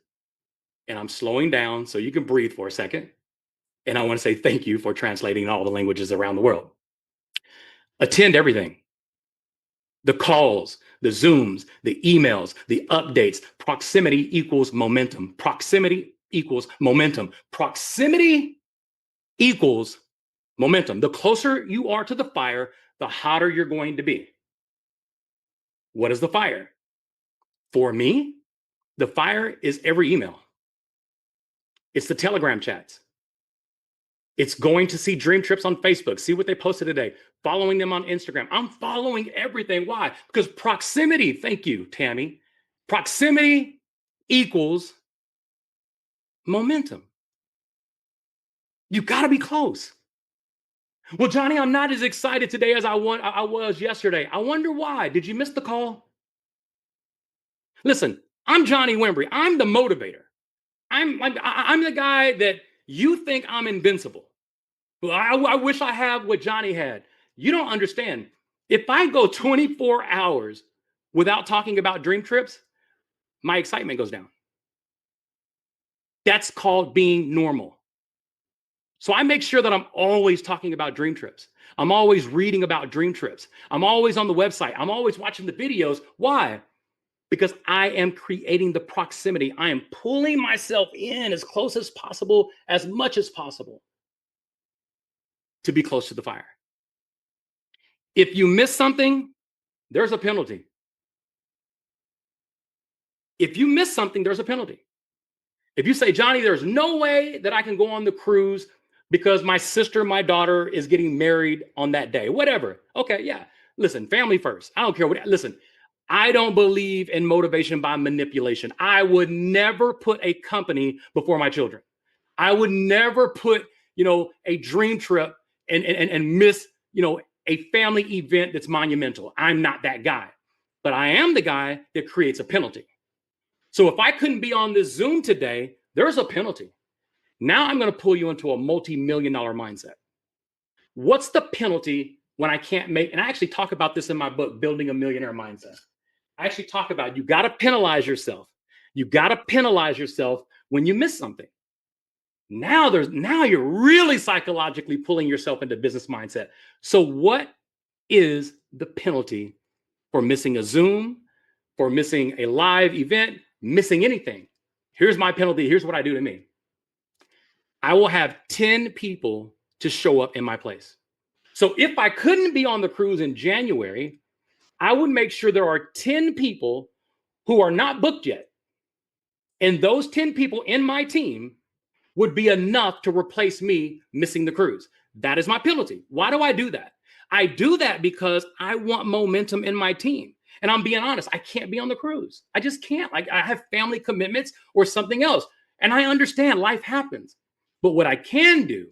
And I'm slowing down so you can breathe for a second. And I want to say thank you for translating all the languages around the world. Attend everything. The calls, the Zooms, the emails, the updates. Proximity equals momentum. Proximity equals momentum. Proximity equals momentum. The closer you are to the fire, the hotter you're going to be. What is the fire? For me, the fire is every email. It's the Telegram chats. It's going to see Dream Trips on Facebook, see what they posted today, following them on Instagram. I'm following everything. Why? Because proximity, thank you, Tammy. Proximity equals momentum. You got to be close. Well, Johnny, I'm not as excited today as I was yesterday. I wonder why. Did you miss the call? Listen, I'm Johnny Wimbrey. I'm the motivator. I'm the guy that you think I'm invincible. Well, I wish I had what Johnny had. You don't understand. If I go 24 hours without talking about Dream Trips, my excitement goes down. That's called being normal. So I make sure that I'm always talking about Dream Trips. I'm always reading about Dream Trips. I'm always on the website. I'm always watching the videos. Why? Because I am creating the proximity. I am pulling myself in as close as possible, as much as possible, to be close to the fire. If you miss something, there's a penalty. If you miss something, there's a penalty. If you say, Johnny, there's no way that I can go on the cruise because my sister, my daughter is getting married on that day, whatever. Okay, yeah. Listen, family first. I don't care what, listen, I don't believe in motivation by manipulation. I would never put a company before my children. I would never put, a dream trip and miss, a family event that's monumental. I'm not that guy, but I am the guy that creates a penalty. So if I couldn't be on this Zoom today, there's a penalty. Now I'm going to pull you into a multi-million-dollar mindset. What's the penalty when I can't make, and I actually talk about this in my book, Building a Millionaire Mindset. I actually talk about you got to penalize yourself. You got to penalize yourself when you miss something. Now you're really psychologically pulling yourself into business mindset. So what is the penalty for missing a Zoom, for missing a live event, missing anything? Here's my penalty. Here's what I do to me. I will have 10 people to show up in my place. So if I couldn't be on the cruise in January, I would make sure there are 10 people who are not booked yet. And those 10 people in my team would be enough to replace me missing the cruise. That is my penalty. Why do I do that? I do that because I want momentum in my team. And I'm being honest, I can't be on the cruise. I just can't. Like, I have family commitments or something else. And I understand life happens. But what I can do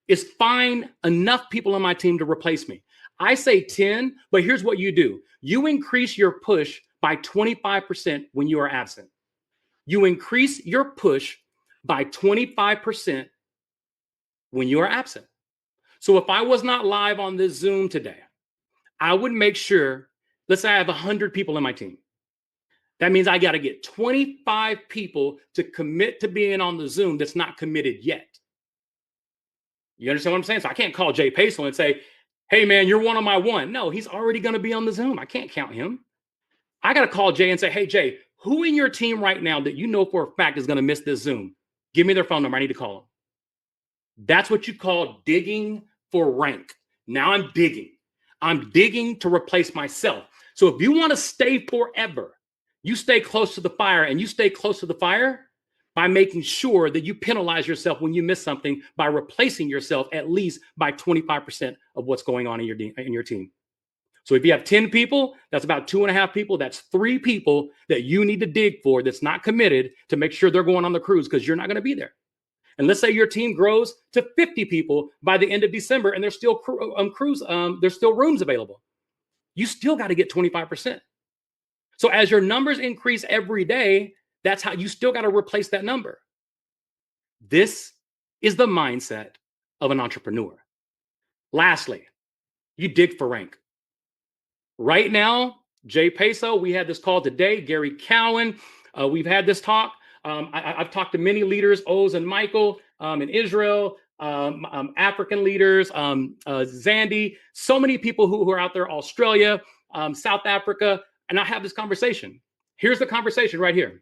is find enough people on my team to replace me. I say 10, but here's what you do. You increase your push by 25% when you are absent. You increase your push by 25% when you are absent. So if I was not live on this Zoom today, I would make sure, let's say I have 100 people in my team. That means I got to get 25 people to commit to being on the Zoom that's not committed yet. You understand what I'm saying? So I can't call Jay Paisel and say, hey, man, you're one of my one. No, he's already going to be on the Zoom. I can't count him. I got to call Jay and say, hey, Jay, who in your team right now that you know for a fact is going to miss this Zoom? Give me their phone number. I need to call them. That's what you call digging for rank. Now I'm digging. I'm digging to replace myself. So if you want to stay forever, you stay close to the fire, and you stay close to the fire by making sure that you penalize yourself when you miss something by replacing yourself at least by 25% of what's going on in your team. So if you have 10 people, that's about 2.5 people. That's 3 people that you need to dig for that's not committed to make sure they're going on the cruise, because you're not going to be there. And let's say your team grows to 50 people by the end of December, and there's still there's still rooms available. You still got to get 25%. So as your numbers increase every day, that's how you still got to replace that number. This is the mindset of an entrepreneur. Lastly, you dig for rank. Right now, Jay Paisel, we had this call today, Gary Cowan, we've had this talk. I've talked to many leaders, Oz and Michael in Israel, African leaders, Zandy, so many people who are out there, Australia, South Africa, and I have this conversation. Here's the conversation right here.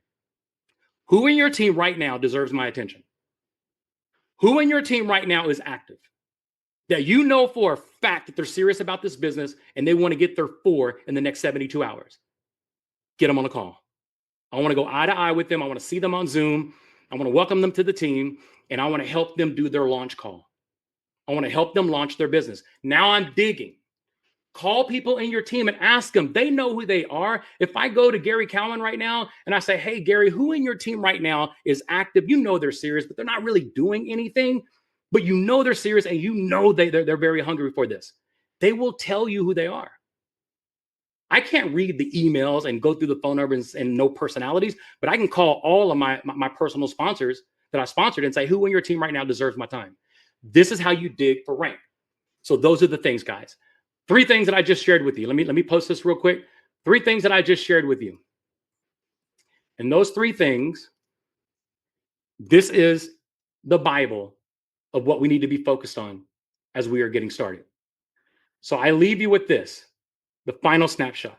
Who in your team right now deserves my attention? Who in your team right now is active? That you know for a fact that they're serious about this business and they want to get their 4 in the next 72 hours. Get them on a call. I want to go eye to eye with them. I want to see them on Zoom. I want to welcome them to the team, and I want to help them do their launch call. I want to help them launch their business. Now I'm digging. Call people in your team and ask them. They know who they are. If I go to Gary Cowan right now and I say, hey, Gary, who in your team right now is active? You know they're serious, but they're not really doing anything. But you know they're serious, and you know they're very hungry for this. They will tell you who they are. I can't read the emails and go through the phone numbers and know personalities, but I can call all of my personal sponsors that I sponsored and say, who in your team right now deserves my time? This is how you dig for rank. So those are the things, guys. 3 things that I just shared with you. Let me post this real quick. 3 things that I just shared with you. And those 3 things, this is the Bible of what we need to be focused on as we are getting started. So I leave you with this, the final snapshot.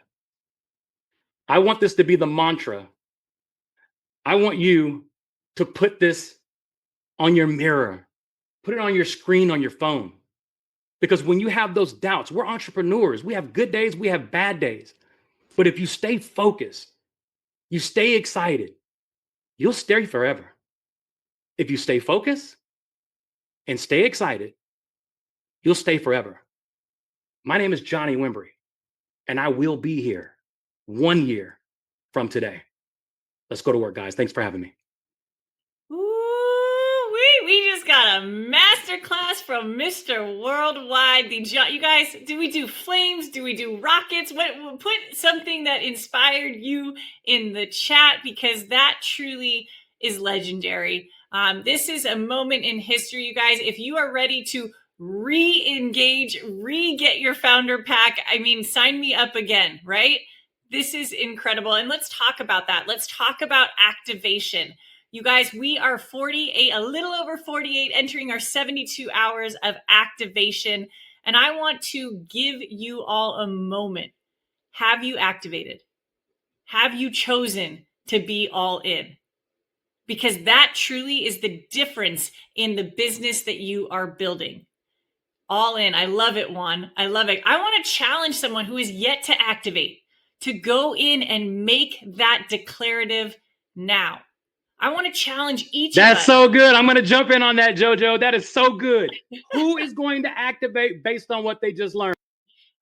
I want this to be the mantra. I want you to put this on your mirror, put it on your screen on your phone. Because when you have those doubts, we're entrepreneurs. We have good days, we have bad days. But if you stay focused, you stay excited, you'll stay forever. If you stay focused and stay excited, you'll stay forever. My name is Johnny Wimbrey, and I will be here 1 year from today. Let's go to work, guys. Thanks for having me. Ooh, we just got a masterclass from Mr. Worldwide. You guys, do we do flames? Do we do rockets? Put something that inspired you in the chat, because that truly is legendary. This is a moment in history, you guys. If you are ready to re-engage, re-get your founder pack, I mean, sign me up again, right? This is incredible. And let's talk about that. Let's talk about activation. You guys, we are 48, a little over 48, entering our 72 hours of activation. And I want to give you all a moment. Have you activated? Have you chosen to be all in? Because that truly is the difference in the business that you are building. All in. I love it, Juan. I love it. I want to challenge someone who is yet to activate to go in and make that declarative now. I want to challenge each of us. That's so good. I'm going to jump in on that, JoJo. That is so good. Who is going to activate based on what they just learned?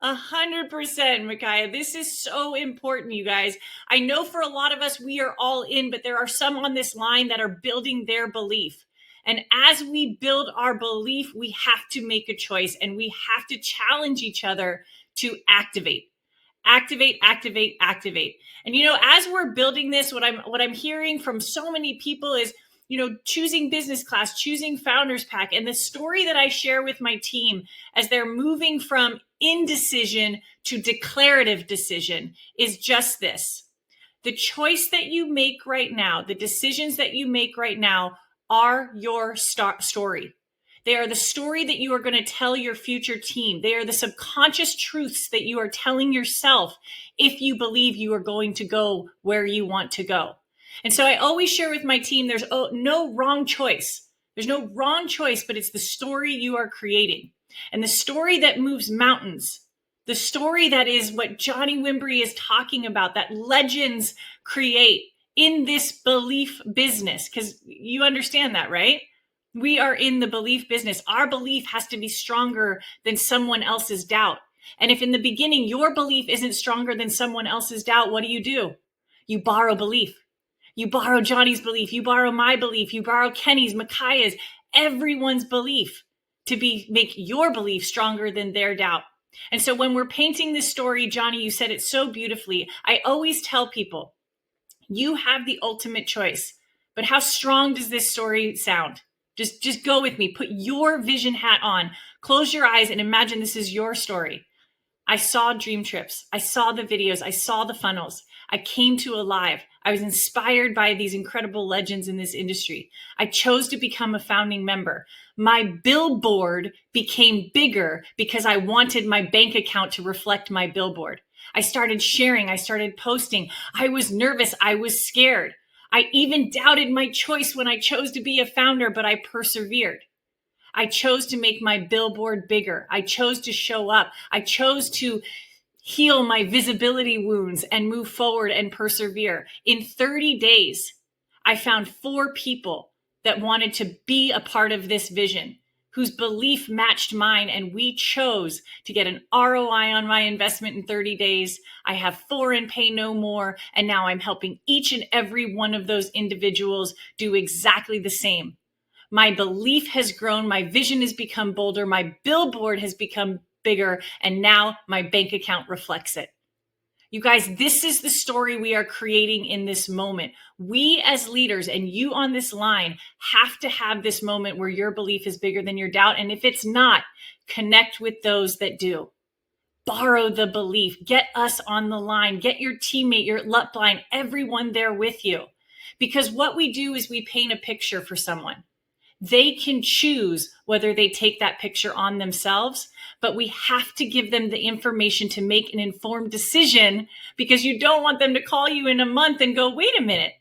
100%, Micaiah. This is so important, you guys. I know for a lot of us, we are all in, but there are some on this line that are building their belief. And as we build our belief, we have to make a choice, and we have to challenge each other to activate. Activate, activate, activate. And you know, as we're building this, what I'm hearing from so many people is choosing business class, choosing founders pack. And the story that I share with my team as they're moving from indecision to declarative decision is just this. The choice that you make right now, the decisions that you make right now are your story. They are the story that you are going to tell your future team. They are the subconscious truths that you are telling yourself if you believe you are going to go where you want to go. And so I always share with my team, there's no wrong choice. There's no wrong choice, but it's the story you are creating. And the story that moves mountains, the story that is what Johnny Wimbrey is talking about, that legends create in this belief business. Because you understand that, right? We are in the belief business. Our belief has to be stronger than someone else's doubt. And if in the beginning your belief isn't stronger than someone else's doubt, what do? You borrow belief. You borrow Johnny's belief. You borrow my belief. You borrow Kenny's, Micaiah's, everyone's belief to make your belief stronger than their doubt. And so when we're painting this story, Johnny, you said it so beautifully. I always tell people, you have the ultimate choice, but how strong does this story sound? Just go with me. Put your vision hat on. Close your eyes and imagine this is your story. I saw Dream Trips. I saw the videos. I saw the funnels. I came to Alive. I was inspired by these incredible legends in this industry. I chose to become a founding member. My billboard became bigger because I wanted my bank account to reflect my billboard. I started sharing. I started posting. I was nervous. I was scared. I even doubted my choice when I chose to be a founder, but I persevered. I chose to make my billboard bigger. I chose to show up. I chose to heal my visibility wounds and move forward and persevere. In 30 days, I found 4 people that wanted to be a part of this vision, whose belief matched mine, and we chose to get an ROI on my investment in 30 days. I have 4 and pay no more, and now I'm helping each and every one of those individuals do exactly the same. My belief has grown, my vision has become bolder, my billboard has become bigger, and now my bank account reflects it. You guys, this is the story we are creating in this moment. We as leaders, and you on this line, have to have this moment where your belief is bigger than your doubt. And if it's not, connect with those that do. Borrow the belief. Get us on the line. Get your teammate, your upline, everyone there with you. Because what we do is we paint a picture for someone. They can choose whether they take that picture on themselves, but we have to give them the information to make an informed decision, because you don't want them to call you in a month and go, wait a minute,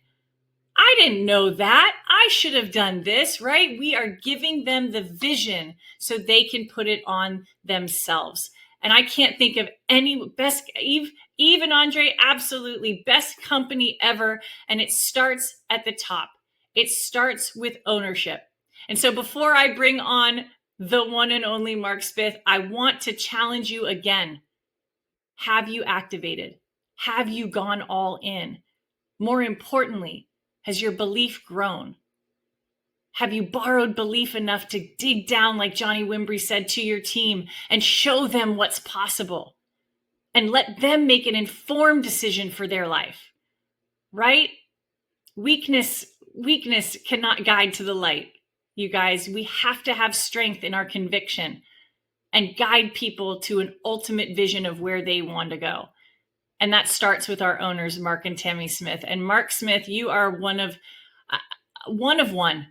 I didn't know that. I should have done this, right? We are giving them the vision so they can put it on themselves. And I can't think of any best, Eve and Andre, absolutely best company ever. And it starts at the top. It starts with ownership. And so before I bring on the one and only Mark Smith, I want to challenge you again. Have you activated? Have you gone all in? More importantly, has your belief grown? Have you borrowed belief enough to dig down, like Johnny Wimbrey said, to your team and show them what's possible and let them make an informed decision for their life, right? Weakness cannot guide to the light. You guys, we have to have strength in our conviction and guide people to an ultimate vision of where they want to go. And that starts with our owners, Mark and Tammy Smith. And Mark Smith, you are one of one,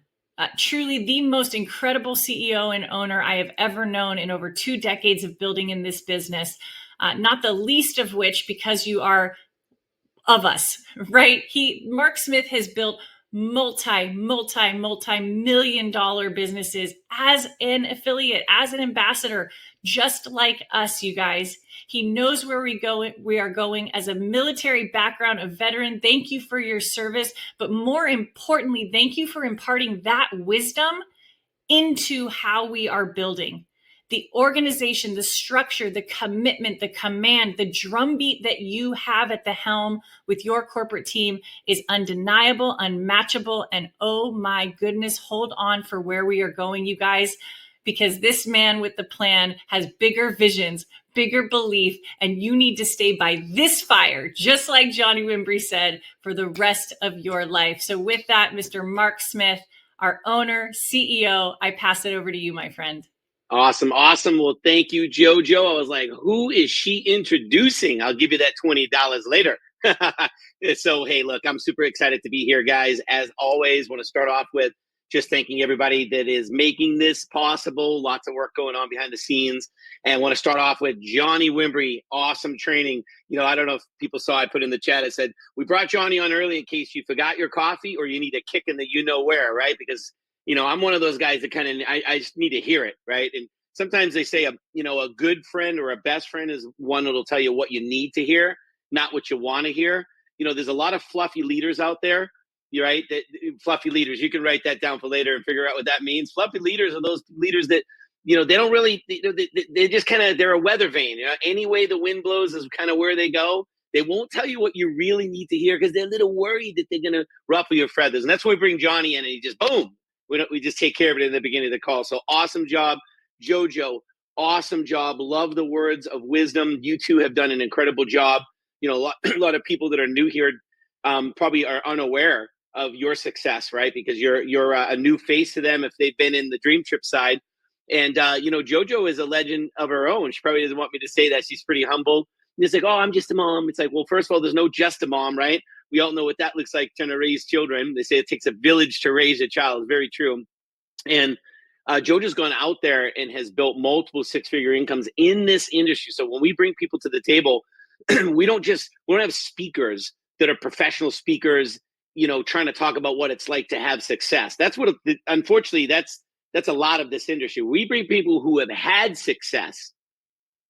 truly the most incredible CEO and owner I have ever known in over 2 decades of building in this business. Not the least of which because you are of us, right? Mark Smith has built multi-million dollar businesses as an affiliate, as an ambassador, just like us, you guys. He knows where we are going as a military background, a veteran. Thank you for your service. But more importantly, thank you for imparting that wisdom into how we are building. The organization, the structure, the commitment, the command, the drumbeat that you have at the helm with your corporate team is undeniable, unmatchable, and oh my goodness, hold on for where we are going, you guys, because this man with the plan has bigger visions, bigger belief, and you need to stay by this fire, just like Johnny Wimbry said, for the rest of your life. So with that, Mr. Mark Smith, our owner, CEO, I pass it over to you, my friend. Awesome. Well, thank you, JoJo. I was like, who is she introducing? I'll give you that $20 later. So, hey, look, I'm super excited to be here, guys. As always, want to start off with just thanking everybody that is making this possible. Lots of work going on behind the scenes. And want to start off with Johnny Wimbry. Awesome training. I don't know if people saw, I put in the chat, I said, we brought Johnny on early in case you forgot your coffee or you need a kick in the you-know-where, right? Because I'm one of those guys that kind of, I just need to hear it, right? And sometimes they say, a good friend or a best friend is one that'll tell you what you need to hear, not what you want to hear. There's a lot of fluffy leaders out there, right? Fluffy leaders, you can write that down for later and figure out what that means. Fluffy leaders are those leaders that, they don't really, they just kind of, they're a weather vane. Any way the wind blows is kind of where they go. They won't tell you what you really need to hear because they're a little worried that they're going to ruffle your feathers. And that's why we bring Johnny in and he just, boom. We just take care of it in the beginning of the call. So awesome job, JoJo. Awesome job. Love the words of wisdom. You two have done an incredible job. A lot of people that are new here probably are unaware of your success, right? Because you're a new face to them if they've been in the Dream Trip side. And JoJo is a legend of her own. She probably doesn't want me to say that. She's pretty humble. And it's like, oh, I'm just a mom. It's like, well, first of all, there's no just a mom, right? We all know what that looks like trying to raise children. They say it takes a village to raise a child. It's very true. And JoJo's gone out there and has built multiple six-figure incomes in this industry. So when we bring people to the table, we don't have speakers that are professional speakers, trying to talk about what it's like to have success. That's what, unfortunately, that's a lot of this industry. We bring people who have had success,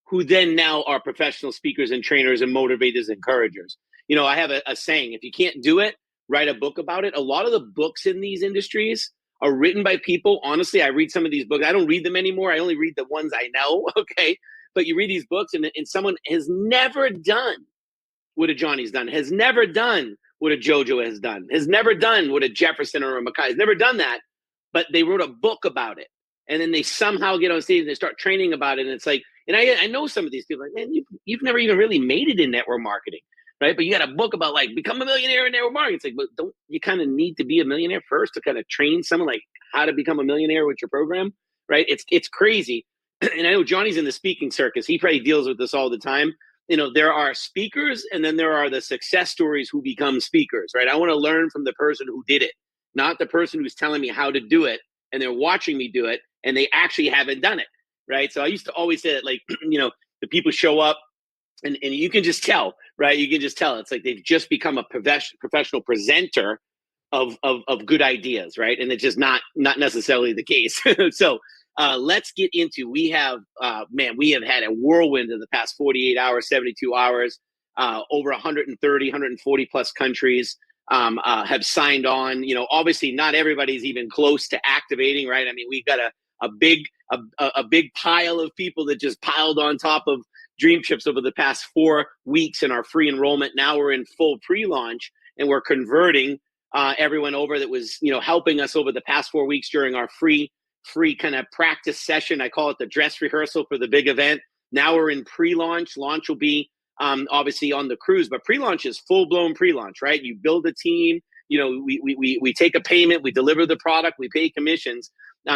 who then now are professional speakers and trainers and motivators and encouragers. I have a saying, if you can't do it, write a book about it. A lot of the books in these industries are written by people. Honestly, I read some of these books. I don't read them anymore. I only read the ones I know, okay? But you read these books and someone has never done what a Johnny's done, has never done what a JoJo has done, has never done what a Jefferson or a Mackay has never done that, but they wrote a book about it. And then they somehow get on stage and they start training about it. And it's like, and I know some of these people, like, man, you've never even really made it in network marketing, right? But you got a book about like become a millionaire in network marketing. It's like, but don't you kind of need to be a millionaire first to kind of train someone like how to become a millionaire with your program, right? It's crazy. And I know Johnny's in the speaking circus. He probably deals with this all the time. There are speakers and then there are the success stories who become speakers, right? I want to learn from the person who did it, not the person who's telling me how to do it and they're watching me do it and they actually haven't done it, right? So I used to always say that, like, the people show up and you can just tell, right? You can just tell. It's like they've just become a professional presenter of good ideas, right? And it's just not necessarily the case. So let's get into, we have had a whirlwind in the past 48 hours, 72 hours, over 130, 140 plus countries have signed on. Obviously not everybody's even close to activating, right? I mean, we've got a big pile of people that just piled on top of DreamTrips over the past 4 weeks in our free enrollment. Now we're in full pre-launch and we're converting everyone over that was, helping us over the past 4 weeks during our free kind of practice session. I call it the dress rehearsal for the big event. Now we're in pre-launch. Launch will be obviously on the cruise, but pre-launch is full-blown pre-launch, right? You build a team, we take a payment, we deliver the product, we pay commissions.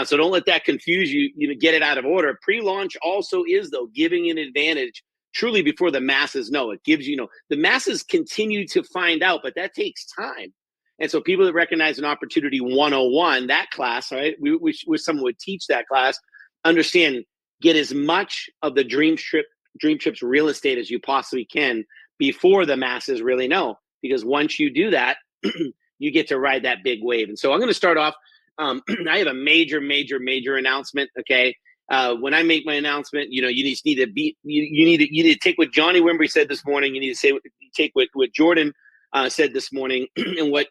So don't let that confuse you, get it out of order. Pre-launch also is, though, giving an advantage truly before the masses know. It gives, the masses continue to find out, but that takes time. And so people that recognize an opportunity 101, that class, right? We wish someone would teach that class, understand, get as much of the DreamTrips real estate as you possibly can before the masses really know. Because once you do that, you get to ride that big wave. And so I'm going to start off. I have a major announcement. Okay. When I make my announcement, you just need to be, you need to take what Johnny Wimbry said this morning. You need to take what Jordan said this morning and what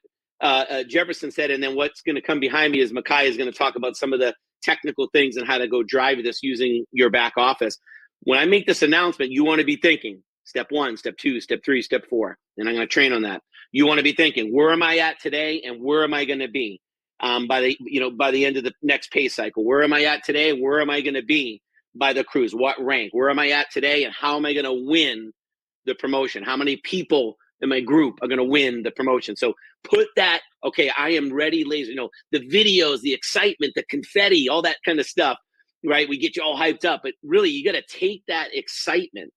Jefferson said. And then what's going to come behind me is Mackay is going to talk about some of the technical things and how to go drive this using your back office. When I make this announcement, you want to be thinking step 1, step 2, step 3, step 4, and I'm going to train on that. You want to be thinking, where am I at today and where am I going to be? By the end of the next pay cycle? Where am I at today? Where am I going to be by the cruise. What rank? Where am I at today? And how am I going to win the promotion? How many people in my group are going to win the promotion? So put that, okay, I am ready, laser, the videos, the excitement, the confetti, all that kind of stuff, right? We get you all hyped up, but really you got to take that excitement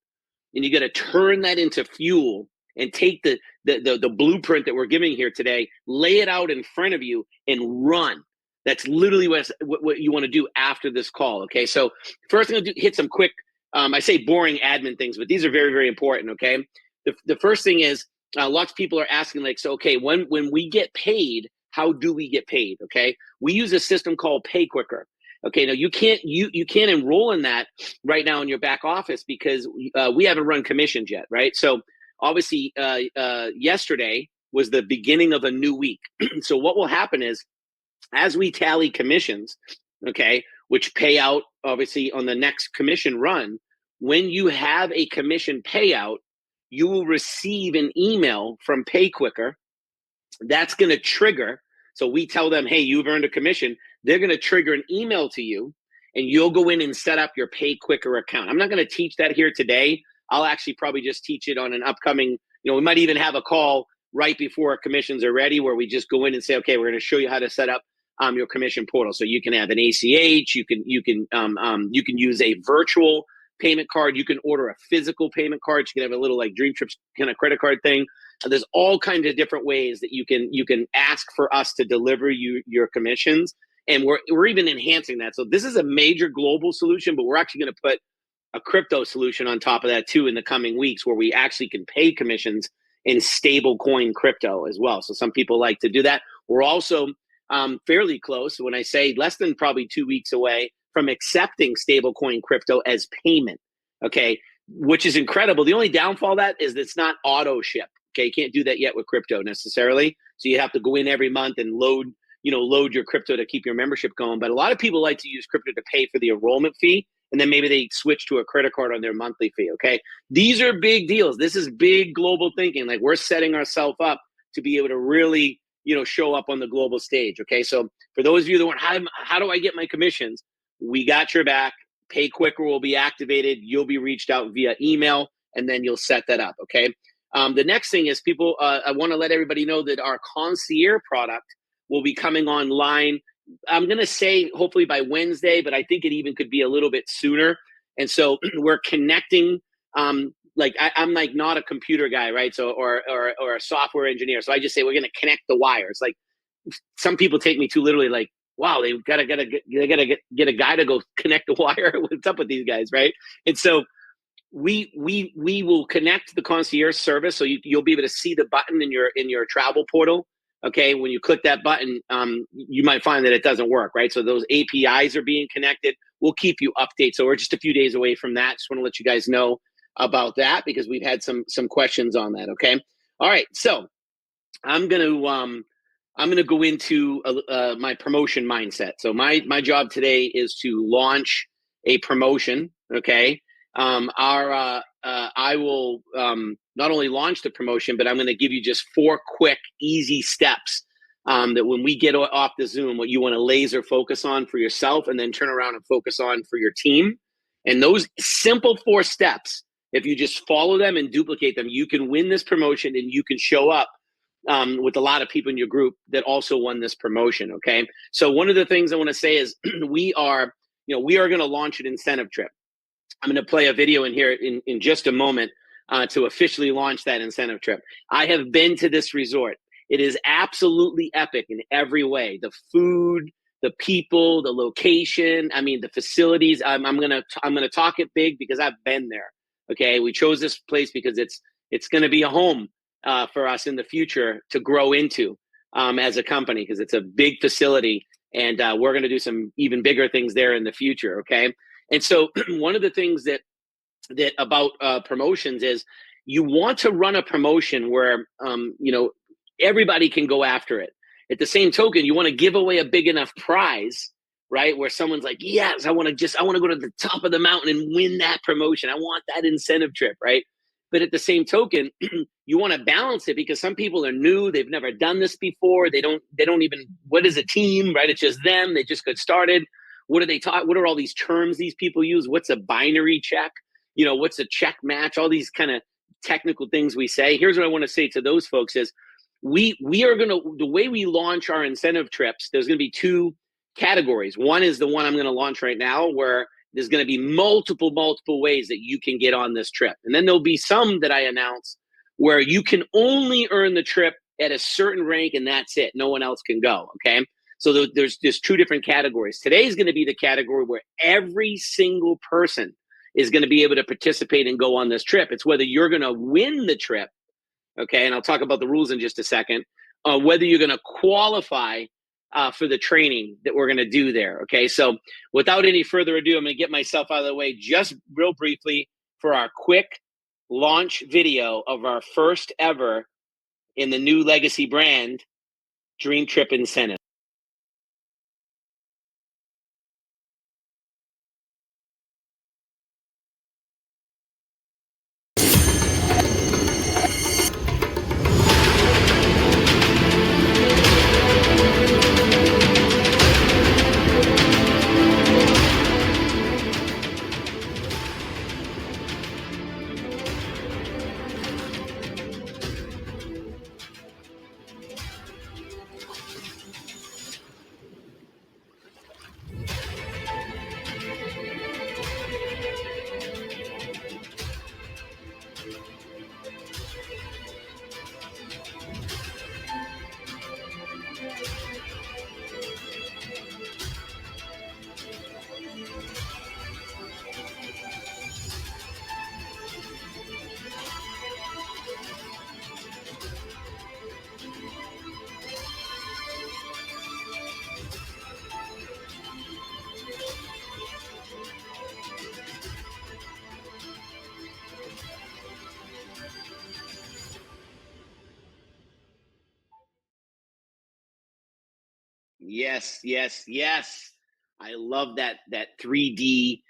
and you got to turn that into fuel and take the blueprint that we're giving here today, lay it out in front of you and run. That's literally what you want to do after this call. Okay. So first I'm going to hit some quick, I say boring admin things, but these are very, very important. Okay. The first thing is lots of people are asking like, so, okay, when we get paid, how do we get paid? Okay. We use a system called Pay Quicker. Okay, now you can't enroll in that right now in your back office because we haven't run commissions yet, right? So obviously, yesterday was the beginning of a new week. So what will happen is, as we tally commissions, okay, which pay out obviously on the next commission run, when you have a commission payout, you will receive an email from Pay Quicker that's going to trigger. So we tell them, hey, you've earned a commission. They're going to trigger an email to you and you'll go in and set up your Pay Quicker account. I'm not going to teach that here today. I'll actually probably just teach it on an upcoming, we might even have a call right before commissions are ready where we just go in and say, okay, we're going to show you how to set up your commission portal. So you can have an ACH, you can use a virtual payment card. You can order a physical payment card. You can have a little like DreamTrips kind of credit card thing. There's all kinds of different ways that you can ask for us to deliver you your commissions, and we're even enhancing that. So this is a major global solution, but we're actually going to put a crypto solution on top of that too in the coming weeks, where we actually can pay commissions in stable coin crypto as well. So some people like to do that. We're also fairly close. When I say less than probably 2 weeks away from accepting stable coin crypto as payment. Okay, which is incredible. The only downfall of that is it's not auto ship. Okay, you can't do that yet with crypto necessarily. So you have to go in every month and load your crypto to keep your membership going. But a lot of people like to use crypto to pay for the enrollment fee, and then maybe they switch to a credit card on their monthly fee. Okay, these are big deals. This is big global thinking. Like we're setting ourselves up to be able to really, show up on the global stage. Okay, so for those of you that want, how do I get my commissions? We got your back. Pay Quicker will be activated. You'll be reached out via email, and then you'll set that up. Okay. The next thing is people, I want to let everybody know that our concierge product will be coming online. I'm going to say hopefully by Wednesday, but I think it even could be a little bit sooner. And so we're connecting, I'm like not a computer guy, right? So, or a software engineer. So I just say, we're going to connect the wires. Like some people take me too literally, like, wow, they gotta get a guy to go connect the wire. What's up with these guys, right? And so we will connect the concierge service, so you'll be able to see the button in your travel portal. Okay, when you click that button, you might find that it doesn't work, right? So those APIs are being connected. We'll keep you updated. So we're just a few days away from that. Just want to let you guys know about that because we've had some questions on that. Okay, all right. So I'm gonna go into my promotion mindset. So my job today is to launch a promotion. Okay. I will not only launch the promotion, but I'm going to give you just 4 quick, easy steps that when we get off the Zoom, what you want to laser focus on for yourself and then turn around and focus on for your team. And those simple 4 steps, if you just follow them and duplicate them, you can win this promotion and you can show up with a lot of people in your group that also won this promotion. Okay. So one of the things I want to say is we are going to launch an incentive trip. I'm going to play a video in here in just a moment to officially launch that incentive trip. I have been to this resort. It is absolutely epic in every way. The food, the people, the location. I mean, the facilities. I'm gonna talk it big because I've been there. Okay, we chose this place because it's going to be a home for us in the future to grow into as a company because it's a big facility and we're going to do some even bigger things there in the future. Okay. And so one of the things that about promotions is you want to run a promotion where, everybody can go after it. At the same token, you want to give away a big enough prize, right? Where someone's like, yes, I want to go to the top of the mountain and win that promotion. I want that incentive trip, right? But at the same token, you want to balance it because some people are new. They've never done this before. They don't even, what is a team, right? It's just them. They just got started. What are they taught? What are all these terms these people use? What's a binary check? What's a check match? All these kind of technical things we say. Here's what I want to say to those folks is we are going to, the way we launch our incentive trips, there's going to be two categories. One is the one I'm going to launch right now, where there's going to be multiple ways that you can get on this trip. And then there'll be some that I announce where you can only earn the trip at a certain rank, and that's it. No one else can go, okay? So there's two different categories. Today is going to be the category where every single person is going to be able to participate and go on this trip. It's whether you're going to win the trip, okay? And I'll talk about the rules in just a second. Whether you're going to qualify for the training that we're going to do there, okay? So without any further ado, I'm going to get myself out of the way just real briefly for our quick launch video of our first ever in the new legacy brand, Dream Trip Incentive. Yes. I love that 3D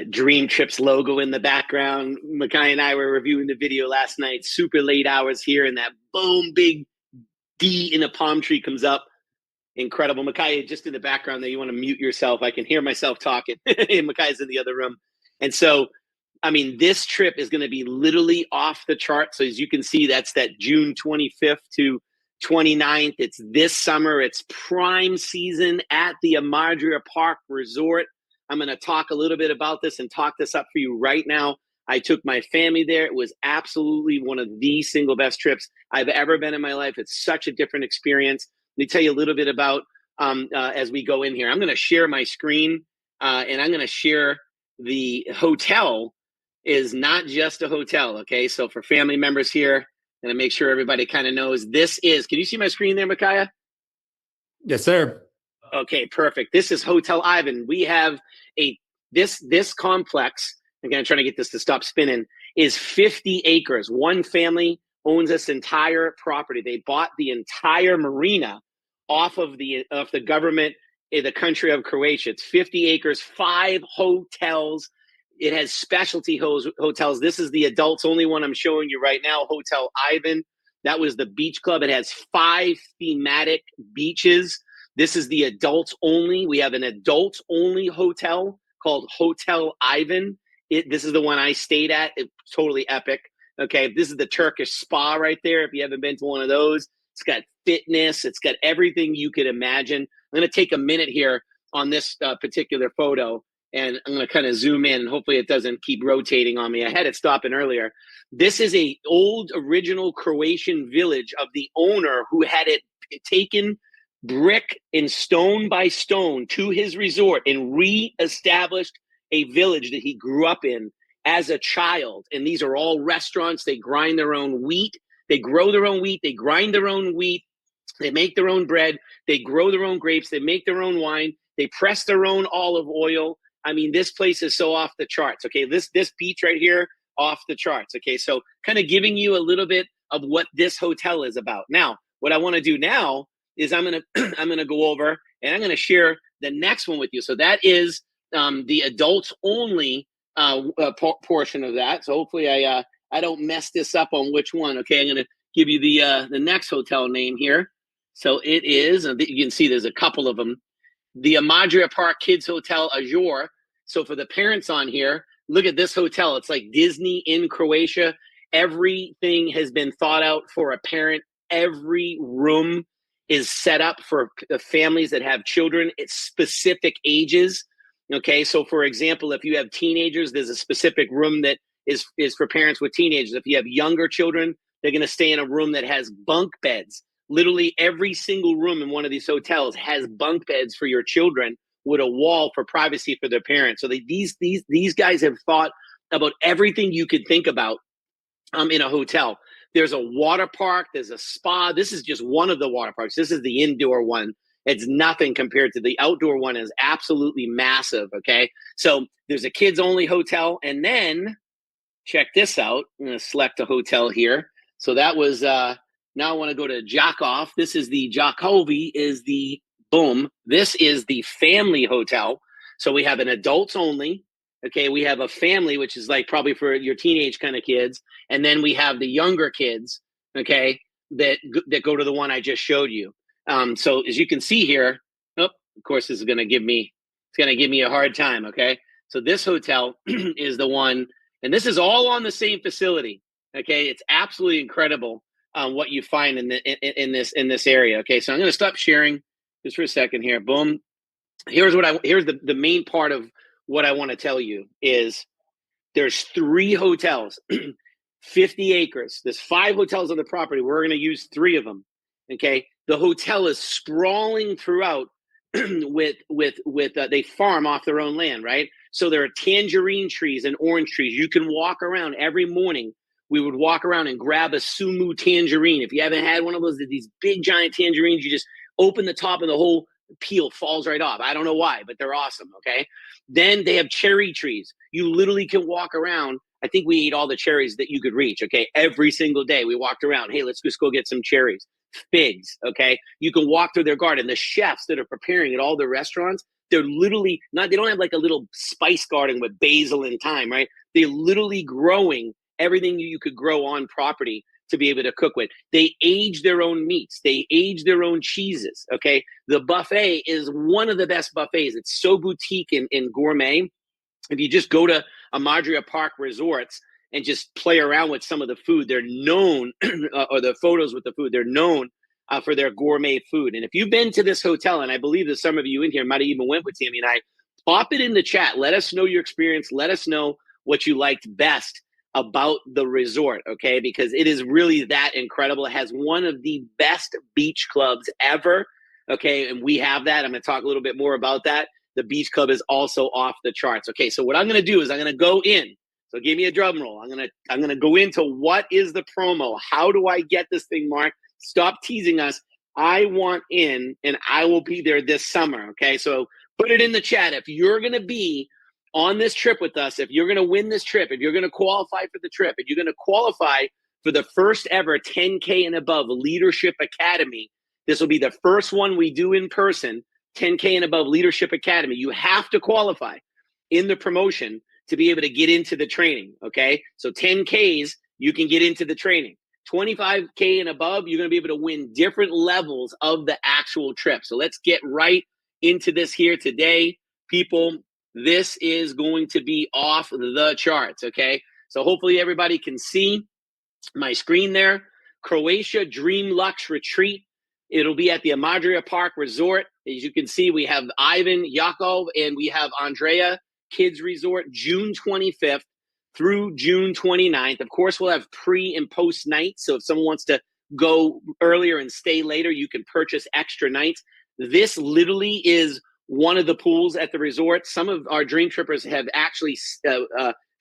Dream Trips logo in the background. Makai and I were reviewing the video last night, super late hours here, and that boom, big D in a palm tree comes up. Incredible. Makai, just in the background there, you want to mute yourself. I can hear myself talking. Makai's in the other room. And so, I mean, this trip is going to be literally off the chart. So as you can see, that's that June 25th to 29th. It's this summer. It's prime season at the Amadria Park Resort. I'm going to talk a little bit about this and talk this up for you right now. I took my family there. It was absolutely one of the single best trips I've ever been in my life. It's such a different experience. Let me tell you a little bit about as we go in here. I'm going to share my screen and I'm going to share the hotel is not just a hotel, okay? So for family members here, I'm going to make sure everybody kind of knows this is, can you see my screen there, Micaiah? Yes, sir. Okay, perfect. This is Hotel Ivan. We have this complex, again, I'm trying to get this to stop spinning, is 50 acres. One family owns this entire property. They bought the entire marina off of the government in the country of Croatia. It's 50 acres, 5 hotels. It has specialty hotels. This is the adults only one I'm showing you right now, Hotel Ivan. That was the beach club. It has 5 thematic beaches. This is the adults only. We have an adults only hotel called Hotel Ivan. This is the one I stayed at. It's totally epic. Okay, this is the Turkish spa right there. If you haven't been to one of those, it's got fitness. It's got everything you could imagine. I'm going to take a minute here on this particular photo, and I'm going to kind of zoom in. And hopefully it doesn't keep rotating on me. I had it stopping earlier. This is a old original Croatian village of the owner who had it taken brick and stone by stone to his resort and re-established a village that he grew up in as a child. And these are all restaurants. They grind their own wheat. They grow their own wheat. They grind their own wheat. They make their own bread. They grow their own grapes. They make their own wine. They press their own olive oil. I mean, this place is so off the charts. Okay, this beach right here, off the charts. Okay, so kind of giving you a little bit of what this hotel is about. Now, what I want to do now is I'm gonna go over and I'm gonna share the next one with you. So that is the adults only portion of that. So hopefully I don't mess this up on which one. Okay, I'm gonna give you the next hotel name here. So it is, you can see there's a couple of them. the Amadria Park Kids Hotel Azure. So for the parents on here, look at this hotel. It's like Disney in Croatia. Everything has been thought out for a parent. Every room is set up for families that have children. It's specific ages. Okay, so for example, if you have teenagers, there's a specific room that is for parents with teenagers. If you have younger children, they're going to stay in a room that has bunk beds. Literally every single room in one of these hotels has bunk beds for your children with a wall for privacy for their parents. So these guys have thought about everything you could think about in a hotel. There's a water park, there's a spa. This is just one of the water parks. This is the indoor one. It's nothing compared to the outdoor one. Is absolutely massive, okay? So there's a kids only hotel, and then check this out. I'm going to select a hotel here. So that was now I want to go to Jakov. This is the Jakovi is the boom. This is the family hotel. So we have an adults only. Okay, we have a family, which is like probably for your teenage kind of kids, and then we have the younger kids. Okay, that go to the one I just showed you. So as you can see here, oh, of course, this is going to give me a hard time. Okay, so this hotel is the one, and this is all on the same facility. Okay, it's absolutely incredible what you find in this area. Okay, so I'm going to stop sharing just for a second here. Boom. Here's the main part of what I want to tell you is there's 3 hotels, 50 acres. There's 5 hotels on the property. We're going to use 3 of them. Okay, the hotel is sprawling throughout with they farm off their own land, right? So there are tangerine trees and orange trees. You can walk around every morning. We would walk around and grab a Sumu tangerine. If you haven't had one of these big giant tangerines, you just open the top and the whole peel falls right off. I don't know why, but they're awesome. Okay. Then they have cherry trees. You literally can walk around. I think we ate all the cherries that you could reach. Okay. Every single day we walked around. Hey, let's just go get some cherries. Figs. Okay. You can walk through their garden. The chefs that are preparing at all the restaurants, they're literally they don't have like a little spice garden with basil and thyme, right? They're literally growing everything you could grow on property to be able to cook with. They age their own meats. They age their own cheeses, okay? The buffet is one of the best buffets. It's so boutique and gourmet. If you just go to Amadria Park Resorts and just play around with some of the food, they're known, or the photos with the food, they're known for their gourmet food. And if you've been to this hotel, and I believe that some of you in here might have even went with Tammy and I, pop it in the chat. Let us know your experience. Let us know what you liked best about the resort, okay? Because it is really that incredible. It has one of the best beach clubs ever, okay? And we have that. I'm going to talk a little bit more about that. The beach club is also off the charts. Okay, so what I'm going to do is I'm going to go in. So give me a drum roll. I'm going to go into what is the promo. How do I get this thing, Mark? Stop teasing us. I want in, and I will be there this summer, okay? So put it in the chat. If you're going to be on this trip with us, if you're going to win this trip, if you're going to qualify for the trip, if you're going to qualify for the first ever 10K and above Leadership Academy, this will be the first one we do in person, 10K and above Leadership Academy. You have to qualify in the promotion to be able to get into the training, okay? So 10Ks, you can get into the training. 25K and above, you're going to be able to win different levels of the actual trip. So let's get right into this here today, people. This is going to be off the charts, okay? So hopefully everybody can see my screen there. Croatia Dream Lux Retreat. It'll be at the Amadria Park Resort. As you can see, we have Ivan, Yakov, and we have Andrea Kids Resort, June 25th through June 29th. Of course, we'll have pre and post nights. So if someone wants to go earlier and stay later, you can purchase extra nights. This literally is one of the pools at the resort. Some of our Dream Trippers have actually,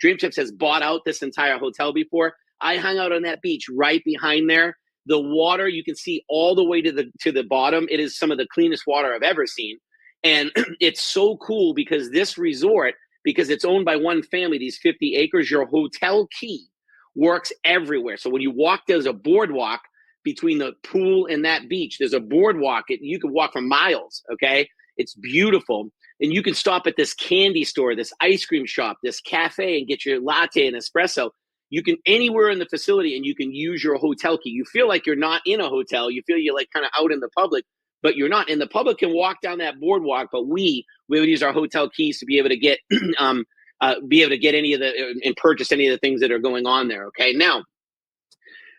Dream Trips has bought out this entire hotel before. I hung out on that beach right behind there. The water, you can see all the way to the bottom. It is some of the cleanest water I've ever seen. And it's so cool because this resort, because it's owned by one family, these 50 acres, your hotel key works everywhere. So when you walk, there's a boardwalk between the pool and that beach. There's a boardwalk. You can walk for miles, okay? It's beautiful. And you can stop at this candy store, this ice cream shop, this cafe and get your latte and espresso. You can anywhere in the facility and you can use your hotel key. You feel like you're not in a hotel. You feel you're like kind of out in the public, but you're not. And the public can walk down that boardwalk, but we would use our hotel keys to be able to get any of the and purchase any of the things that are going on there. Okay, now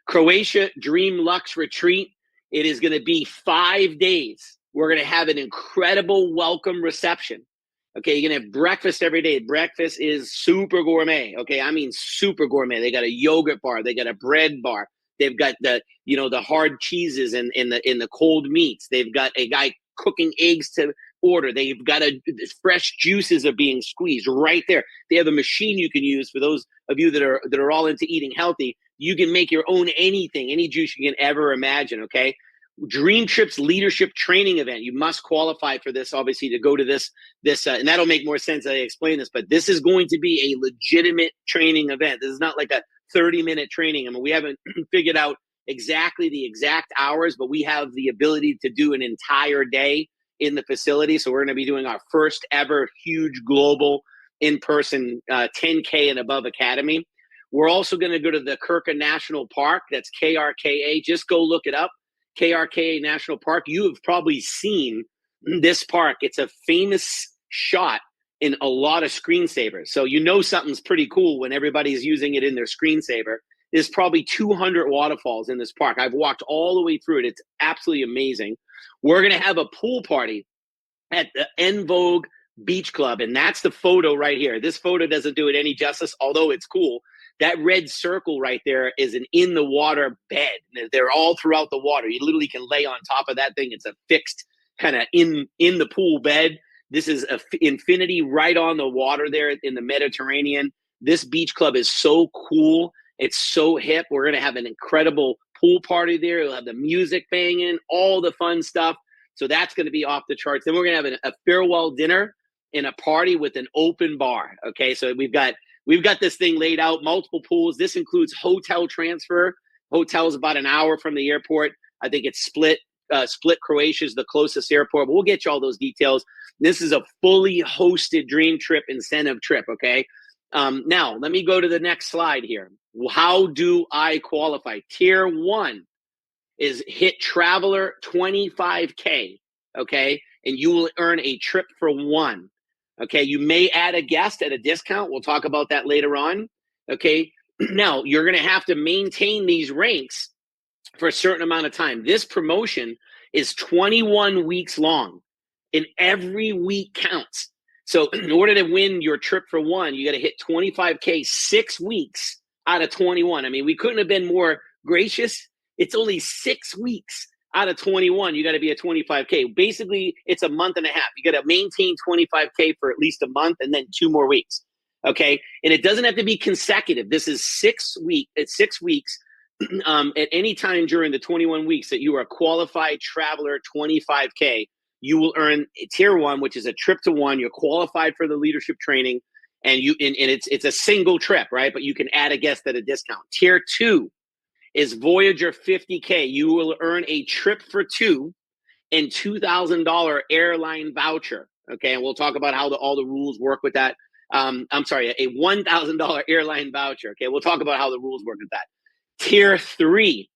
Croatia Dream Lux Retreat. It is going to be 5 days. We're going to have an incredible welcome reception. Okay, you're going to have breakfast every day. Breakfast is super gourmet. Okay, I mean super gourmet. They got a yogurt bar. They got a bread bar. They've got the hard cheeses and the cold meats. They've got a guy cooking eggs to order. They've got fresh juices are being squeezed right there. They have a machine you can use for those of you that are all into eating healthy. You can make your own anything, any juice you can ever imagine. Okay. DreamTrips leadership training event. You must qualify for this, obviously, to go to this, and that'll make more sense as I explain this. But this is going to be a legitimate training event. This is not like a 30-minute training. I mean, we haven't figured out exactly the exact hours, but we have the ability to do an entire day in the facility. So we're going to be doing our first ever huge global in-person 10K and above academy. We're also going to go to the Kirka National Park. That's KRKA. Just go look it up. KRKA National Park. You have probably seen this park. It's a famous shot in a lot of screensavers. So you know something's pretty cool when everybody's using it in their screensaver. There's probably 200 waterfalls in this park. I've walked all the way through it. It's absolutely amazing. We're going to have a pool party at the En Vogue Beach Club, and that's the photo right here. This photo doesn't do it any justice, although it's cool. That red circle right there is an in-the-water bed. They're all throughout the water. You literally can lay on top of that thing. It's a fixed kind of in the pool bed. This is infinity right on the water there in the Mediterranean. This beach club is so cool. It's so hip. We're going to have an incredible pool party there. We'll have the music banging, all the fun stuff. So that's going to be off the charts. Then we're going to have a farewell dinner and a party with an open bar. Okay, so we've got this thing laid out, multiple pools. This includes hotel transfer. Hotel's about an hour from the airport. I think it's Split. Croatia is the closest airport, but we'll get you all those details. This is a fully hosted Dream Trip incentive trip, okay? Now, let me go to the next slide here. How do I qualify? Tier 1 is hit Traveler 25K, okay? And you will earn a trip for one. Okay, you may add a guest at a discount. We'll talk about that later on. Okay, now you're going to have to maintain these ranks for a certain amount of time. This promotion is 21 weeks long, and every week counts. So in order to win your trip for one, you got to hit 25K 6 weeks out of 21. I mean, we couldn't have been more gracious. It's only 6 weeks out of 21, you got to be at 25K. Basically, it's a month and a half. You got to maintain 25K for at least a month and then 2 more weeks. Okay. And it doesn't have to be consecutive. This is 6 weeks. It's 6 weeks at any time during the 21 weeks that you are a qualified traveler 25K, you will earn tier 1, which is a trip to one. You're qualified for the leadership training and it's a single trip, right? But you can add a guest at a discount. Tier 2 is Voyager 50K. You will earn a trip for two and $2,000 airline voucher. Okay, and we'll talk about how all the rules work with that. I'm sorry, a $1,000 airline voucher. Okay, we'll talk about how the rules work with that. Tier 3,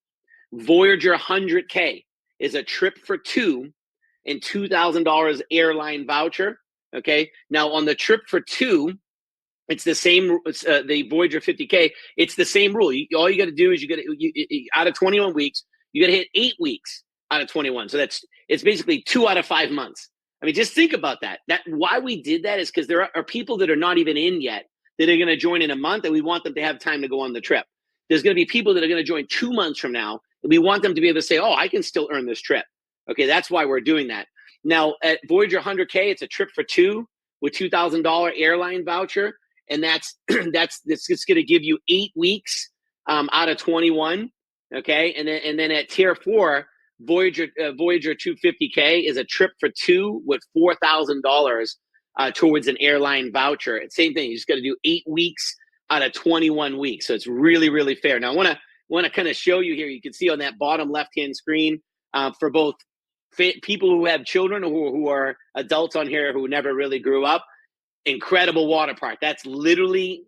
Voyager 100K is a trip for two and $2,000 airline voucher. Okay, now on the trip for two, it's the same, the Voyager 50K. It's the same rule. All you got to do is out of 21 weeks, you got to hit 8 weeks out of 21. So it's basically 2 out of 5 months. I mean, just think about that. Why we did that is because there are people that are not even in yet that are going to join in a month, and we want them to have time to go on the trip. There's going to be people that are going to join 2 months from now, and we want them to be able to say, oh, I can still earn this trip. Okay, that's why we're doing that. Now, at Voyager 100K, it's a trip for two with $2,000 airline voucher. And that's it's going to give you 8 weeks out of 21, okay. And then at tier 4, Voyager 250K is a trip for two with $4,000 towards an airline voucher. Same thing. You just got to do 8 weeks out of 21 weeks. So it's really, really fair. Now I want to kind of show you here. You can see on that bottom left-hand screen for both people who have children or who are adults on here who never really grew up. Incredible water park. That's literally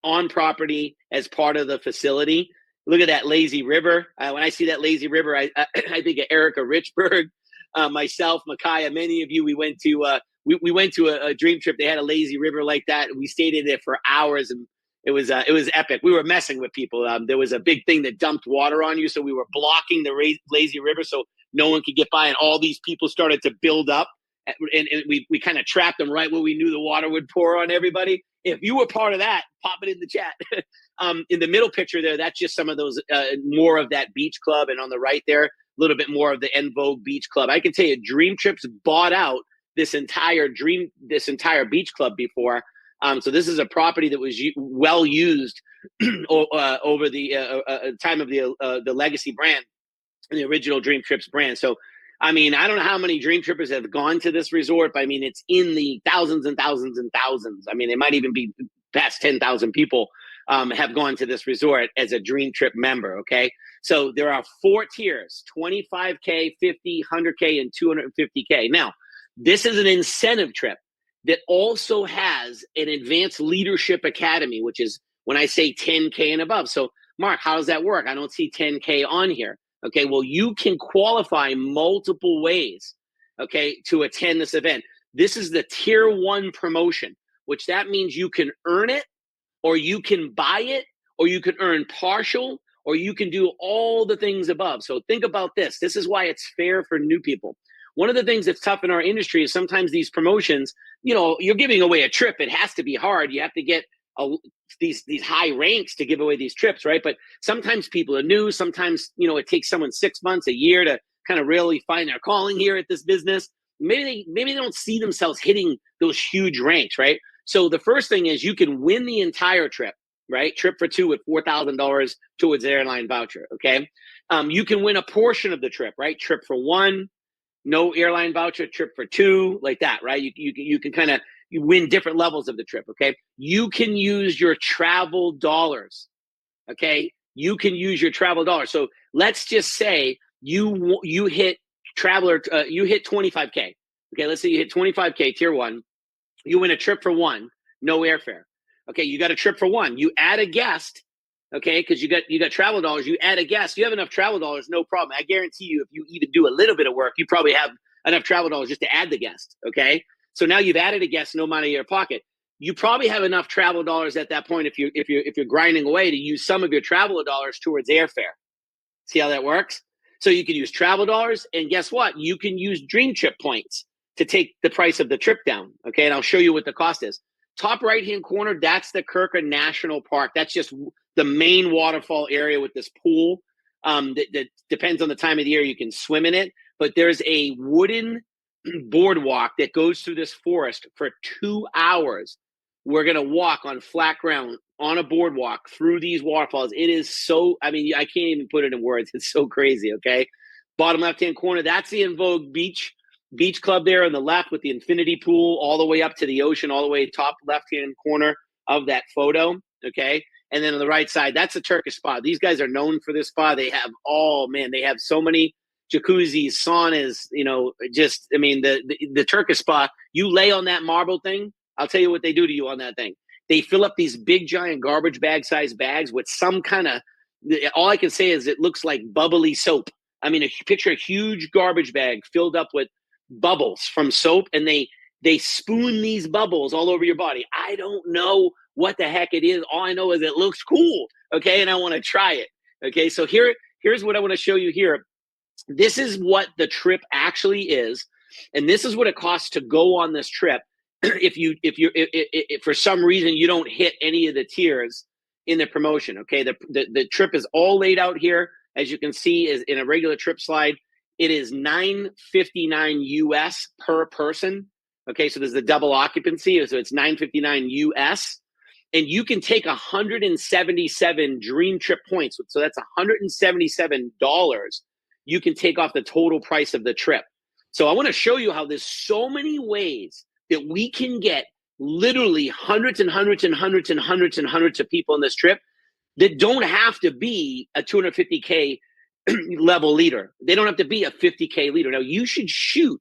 on property as part of the facility. Look at that lazy river. When I see that lazy river, I think of Erica Richburg. myself, Micaiah, many of you, we went to a dream trip. They had a lazy river like that, and we stayed in there for hours, and it was epic. We were messing with people. There was a big thing that dumped water on you, so we were blocking the lazy river so no one could get by, and all these people started to build up, and we kind of trapped them right where we knew the water would pour on everybody. If you were part of that, pop it in the chat. In the middle picture there, that's just some of those more of that beach club, and on the right there, a little bit more of the En Vogue Beach Club. I can tell you, Dream Trips bought out this entire beach club before. So this is a property that was well used over the time of the legacy brand, the original Dream Trips brand. So, I mean, I don't know how many Dream Trippers have gone to this resort, but I mean, it's in the thousands and thousands and thousands. I mean, it might even be past 10,000 people have gone to this resort as a Dream Trip member. Okay. So there are 4 tiers: 25K, 50, 100K, and 250K. Now, this is an incentive trip that also has an advanced leadership academy, which is when I say 10K and above. So, Mark, how does that work? I don't see 10K on here. Okay, well, you can qualify multiple ways, okay, to attend this event. This is the tier 1 promotion, which that means you can earn it, or you can buy it, or you can earn partial, or you can do all the things above. So think about this. This is why it's fair for new people. One of the things that's tough in our industry is sometimes these promotions, you know, you're giving away a trip. It has to be hard. You have to get these high ranks to give away these trips, right? But sometimes people are new. Sometimes, you know, it takes someone 6 months, a year to kind of really find their calling here at this business. Maybe they don't see themselves hitting those huge ranks, right? So the first thing is you can win the entire trip, right? Trip for 2 with $4,000 towards the airline voucher, okay? You can win a portion of the trip, right? Trip for 1, no airline voucher, trip for 2, like that, right? You can kind of win different levels of the trip, okay? You can use your travel dollars, okay? You can use your travel dollars. So let's just say you hit you hit 25K, okay? Let's say you hit 25K, tier 1. You win a trip for 1, no airfare. Okay, you got a trip for 1. You add a guest, okay, because you got travel dollars. You add a guest. You have enough travel dollars, no problem. I guarantee you, if you even do a little bit of work, you probably have enough travel dollars just to add the guest. Okay, so now you've added a guest, no money in your pocket. You probably have enough travel dollars at that point if you're grinding away to use some of your travel dollars towards airfare. See how that works? So you can use travel dollars, and guess what? You can use Dream Trip points to take the price of the trip down. Okay, and I'll show you what the cost is. Top right-hand corner, that's the Kirka National Park. That's just the main waterfall area with this pool. That depends on the time of the year. You can swim in it, but there's a wooden boardwalk that goes through this forest for 2 hours. We're going to walk on flat ground on a boardwalk through these waterfalls. It is so, I mean, I can't even put it in words. It's so crazy, okay? Bottom left-hand corner, that's the En Vogue Beach Club there on the left with the infinity pool all the way up to the ocean, all the way top left-hand corner of that photo, okay? And then on the right side, that's a Turkish spa. These guys are known for this spa. They have, oh, man, they have so many jacuzzis, saunas, you know, just, I mean, the Turkish spa, you lay on that marble thing, I'll tell you what they do to you on that thing. They fill up these big, giant garbage bag-sized bags with some kind of, all I can say is it looks like bubbly soap. I mean, picture a huge garbage bag filled up with bubbles from soap, and they spoon these bubbles all over your body. I don't know what the heck it is. All I know is it looks cool, okay? And I want to try it, okay? So here's what I want to show you here. This is what the trip actually is, and this is what it costs to go on this trip. If for some reason you don't hit any of the tiers in the promotion, okay? The trip is all laid out here, as you can see, is in a regular trip slide. It is $959 US per person. Okay, so there's the double occupancy, so it's $959 US, and you can take 177 Dream Trip points. So that's $177 you can take off the total price of the trip. So I want to show you how there's so many ways that we can get literally hundreds and hundreds and hundreds and hundreds and hundreds of people on this trip that don't have to be a 250K level leader. They don't have to be a 50K leader. Now, you should shoot.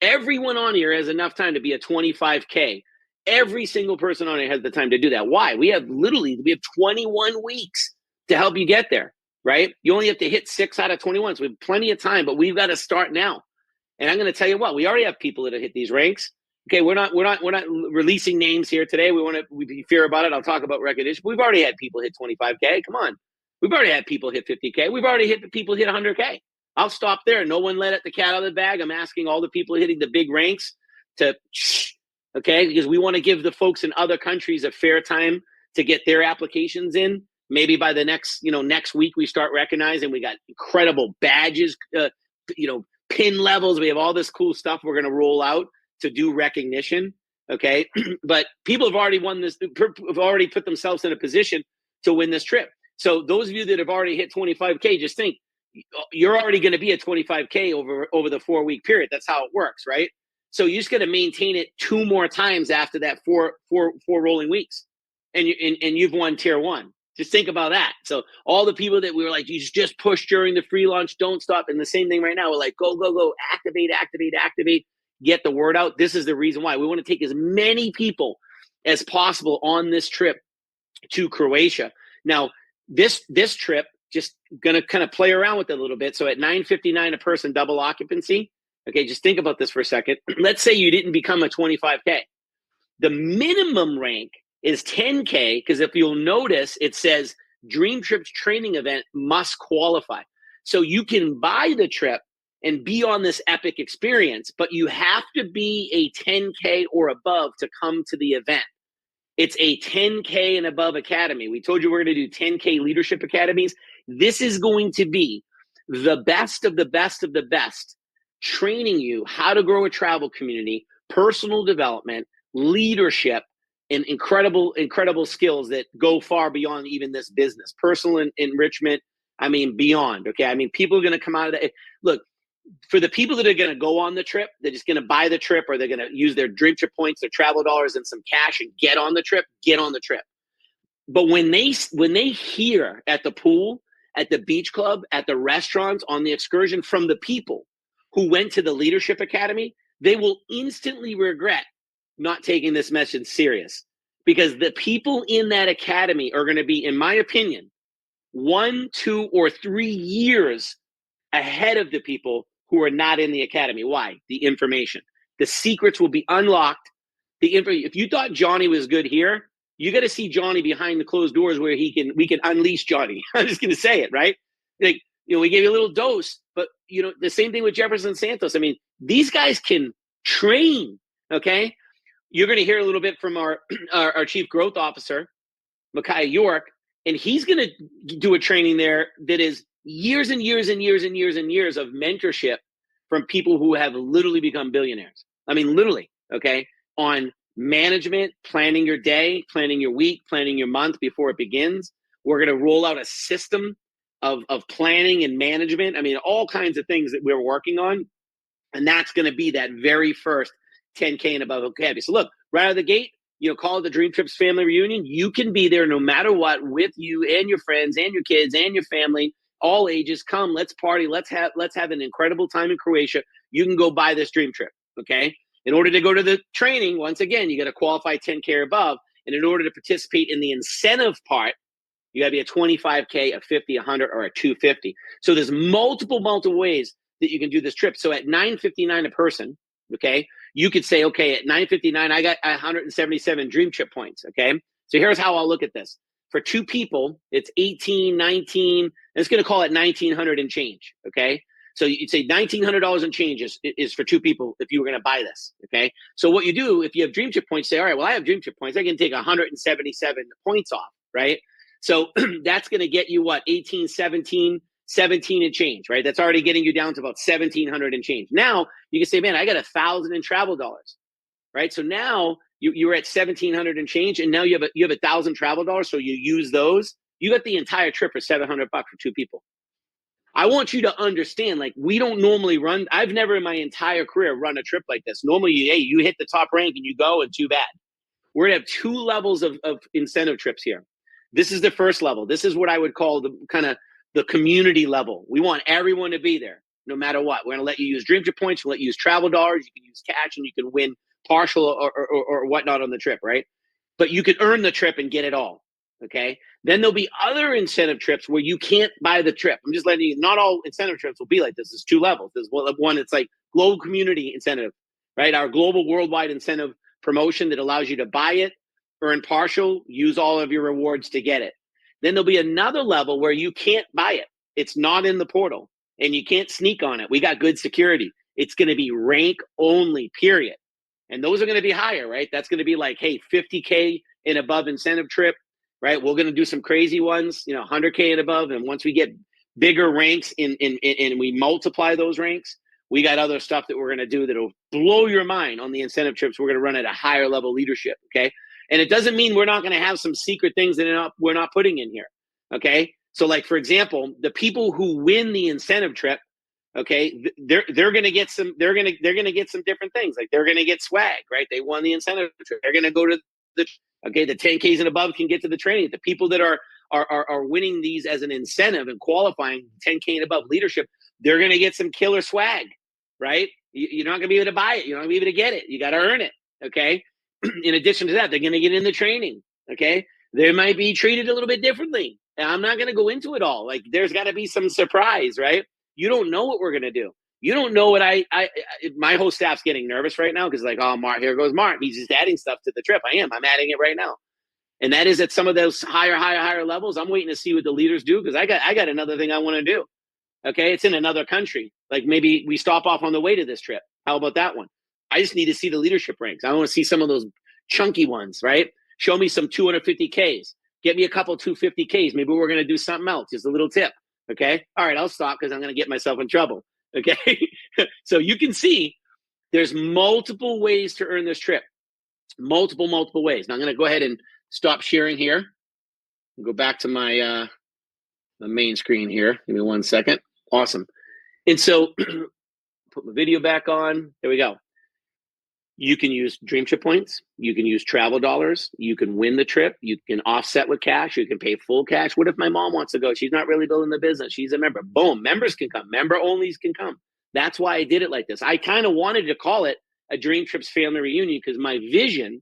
Everyone on here has enough time to be a 25K. Every single person on here has the time to do that. Why? We have 21 weeks to help you get there, right? You only have to hit 6 out of 21. So we have plenty of time, but we've got to start now. And I'm going to tell you what, we already have people that have hit these ranks. Okay, we're not releasing names here today. We fear about it. I'll talk about recognition. We've already had people hit 25K. Come on. We've already had people hit 50K. We've already hit people hit 100K. I'll stop there. No one let the cat out of the bag. I'm asking all the people hitting the big ranks to, okay, because we want to give the folks in other countries a fair time to get their applications in. Maybe by the next week we start recognizing. We got incredible badges, pin levels. We have all this cool stuff we're going to roll out to do recognition. Okay. But people have already have already put themselves in a position to win this trip. So those of you that have already hit 25K, just think you're already going to be at 25K over the 4-week period. That's how it works, right? So you just got to maintain it 2 more times after that four rolling weeks, and you've won tier 1. Just think about that. So all the people that we were like, you just push during the free launch, don't stop. And the same thing right now, we're like, go, activate, get the word out. This is the reason why we want to take as many people as possible on this trip to Croatia. Now, this trip, just gonna kind of play around with it a little bit. So at $9.59 a person, double occupancy. Okay, just think about this for a second. Let's say you didn't become a 25K. The minimum rank is 10K, because if you'll notice, it says DreamTrips training event must qualify. So you can buy the trip and be on this epic experience, but you have to be a 10K or above to come to the event. It's a 10K and above academy. We told you we're going to do 10K leadership academies. This is going to be the best of the best of the best, training you how to grow a travel community, personal development, leadership, and incredible skills that go far beyond even this business. Personal enrichment, I mean, beyond, okay? I mean, people are going to come out of that. Look, for the people that are going to go on the trip, they're just going to buy the trip, or they're going to use their DreamTrip points, their travel dollars, and some cash and get on the trip, But when they hear at the pool, at the beach club, at the restaurants, on the excursion from the people who went to the Leadership Academy, they will instantly regret not taking this message serious, because the people in that academy are going to be, in my opinion, 1, 2, or 3 years ahead of the people who are not in the academy. Why? The information. The secrets will be unlocked. If you thought Johnny was good here, you got to see Johnny behind the closed doors where we can unleash Johnny. I'm just going to say it, right? Like, we gave you a little dose, but the same thing with Jefferson Santos. I mean, these guys can train, okay? You're going to hear a little bit from our chief growth officer, Micaiah York, and he's going to do a training there that is years and years and years and years and years of mentorship from people who have literally become billionaires. I mean, literally, okay, on management, planning your day, planning your week, planning your month before it begins. We're going to roll out a system of planning and management. I mean, all kinds of things that we're working on. And that's going to be that very first 10K and above academy. So look, right out of the gate, call it the DreamTrips family reunion. You can be there no matter what, with you and your friends and your kids and your family, all ages. Come, let's party. Let's have an incredible time in Croatia. You can go buy this dream trip, okay? In order to go to the training, once again, you got to qualify 10K or above. And in order to participate in the incentive part, you got to be a 25K, a 50, 100, or a 250. So there's multiple ways that you can do this trip. So at $9.59 a person, okay, you could say, okay, at $9.59, I got 177 dream trip points, okay? So here's how I'll look at this. For 2 people, it's 18, 19, and it's going to call it 1,900 and change, okay? So you'd say $1,900 and change is for 2 people if you were going to buy this, okay? So what you do, if you have dream trip points, say, all right, well, I have dream trip points. I can take 177 points off, right? So that's going to get you what, 18, 17 and change, right? That's already getting you down to about 1,700 and change. Now you can say, man, I got 1,000 in travel dollars, right? So now you're at 1,700 and change, and now you have 1,000 travel dollars. So you use those. You got the entire trip for $700 for 2 people. I want you to understand, like, we don't normally run. I've never in my entire career run a trip like this. Normally, you hit the top rank and you go, and too bad. We're gonna have 2 levels of incentive trips here. This is the first level. This is what I would call the kind of the community level. We want everyone to be there, no matter what. We're going to let you use DreamTrip points. We'll let you use travel dollars. You can use cash, and you can win partial or whatnot on the trip, right? But you can earn the trip and get it all. Okay. Then there'll be other incentive trips where you can't buy the trip. I'm just letting you, not all incentive trips will be like this. There's two levels. There's one, it's like global community incentive, right? Our global worldwide incentive promotion that allows you to buy it, earn partial, use all of your rewards to get it. Then there'll be another level where you can't buy it. It's not in the portal and you can't sneak on it. We got good security. It's going to be rank only, period. And those are going to be higher, right? That's going to be like, hey, 50K and above incentive trip, right? We're going to do some crazy ones, 100K and above. And once we get bigger ranks and we multiply those ranks, we got other stuff that we're going to do that'll blow your mind on the incentive trips. We're going to run at a higher level leadership, okay? And it doesn't mean we're not going to have some secret things that we're not putting in here, okay? So like, for example, the people who win the incentive trip, okay, they're going to get some, they're going to get some different things. Like they're going to get swag, right? They won the incentive trip. They're going to go to the 10Ks and above can get to the training. The people that are winning these as an incentive and qualifying 10K and above leadership, they're going to get some killer swag, right? You're not going to be able to buy it. You're not going to be able to get it. You got to earn it, okay? In addition to that, they're going to get in the training, okay? They might be treated a little bit differently. And I'm not going to go into it all. Like there's got to be some surprise, right? You don't know what we're going to do. You don't know what my whole staff's getting nervous right now because like, oh, Mark, here goes Mark. He's just adding stuff to the trip. I'm adding it right now. And that is at some of those higher levels. I'm waiting to see what the leaders do because I got another thing I want to do. Okay, it's in another country. Like maybe we stop off on the way to this trip. How about that one? I just need to see the leadership ranks. I want to see some of those chunky ones, right? Show me some 250Ks. Get me a couple 250Ks. Maybe we're going to do something else. Just a little tip. Okay. All right. I'll stop because I'm going to get myself in trouble. Okay. So you can see there's multiple ways to earn this trip. Multiple ways. Now I'm going to go ahead and stop sharing here. Go back to my the main screen here. Give me 1 second. Awesome. And so put my video back on. There we go. You can use Dream Trip points. You can use travel dollars. You can win the trip. You can offset with cash. You can pay full cash. What if my mom wants to go? She's not really building the business. She's a member. Boom. Members can come. Member onlys can come. That's why I did it like this. I kind of wanted to call it a Dream Trips family reunion because my vision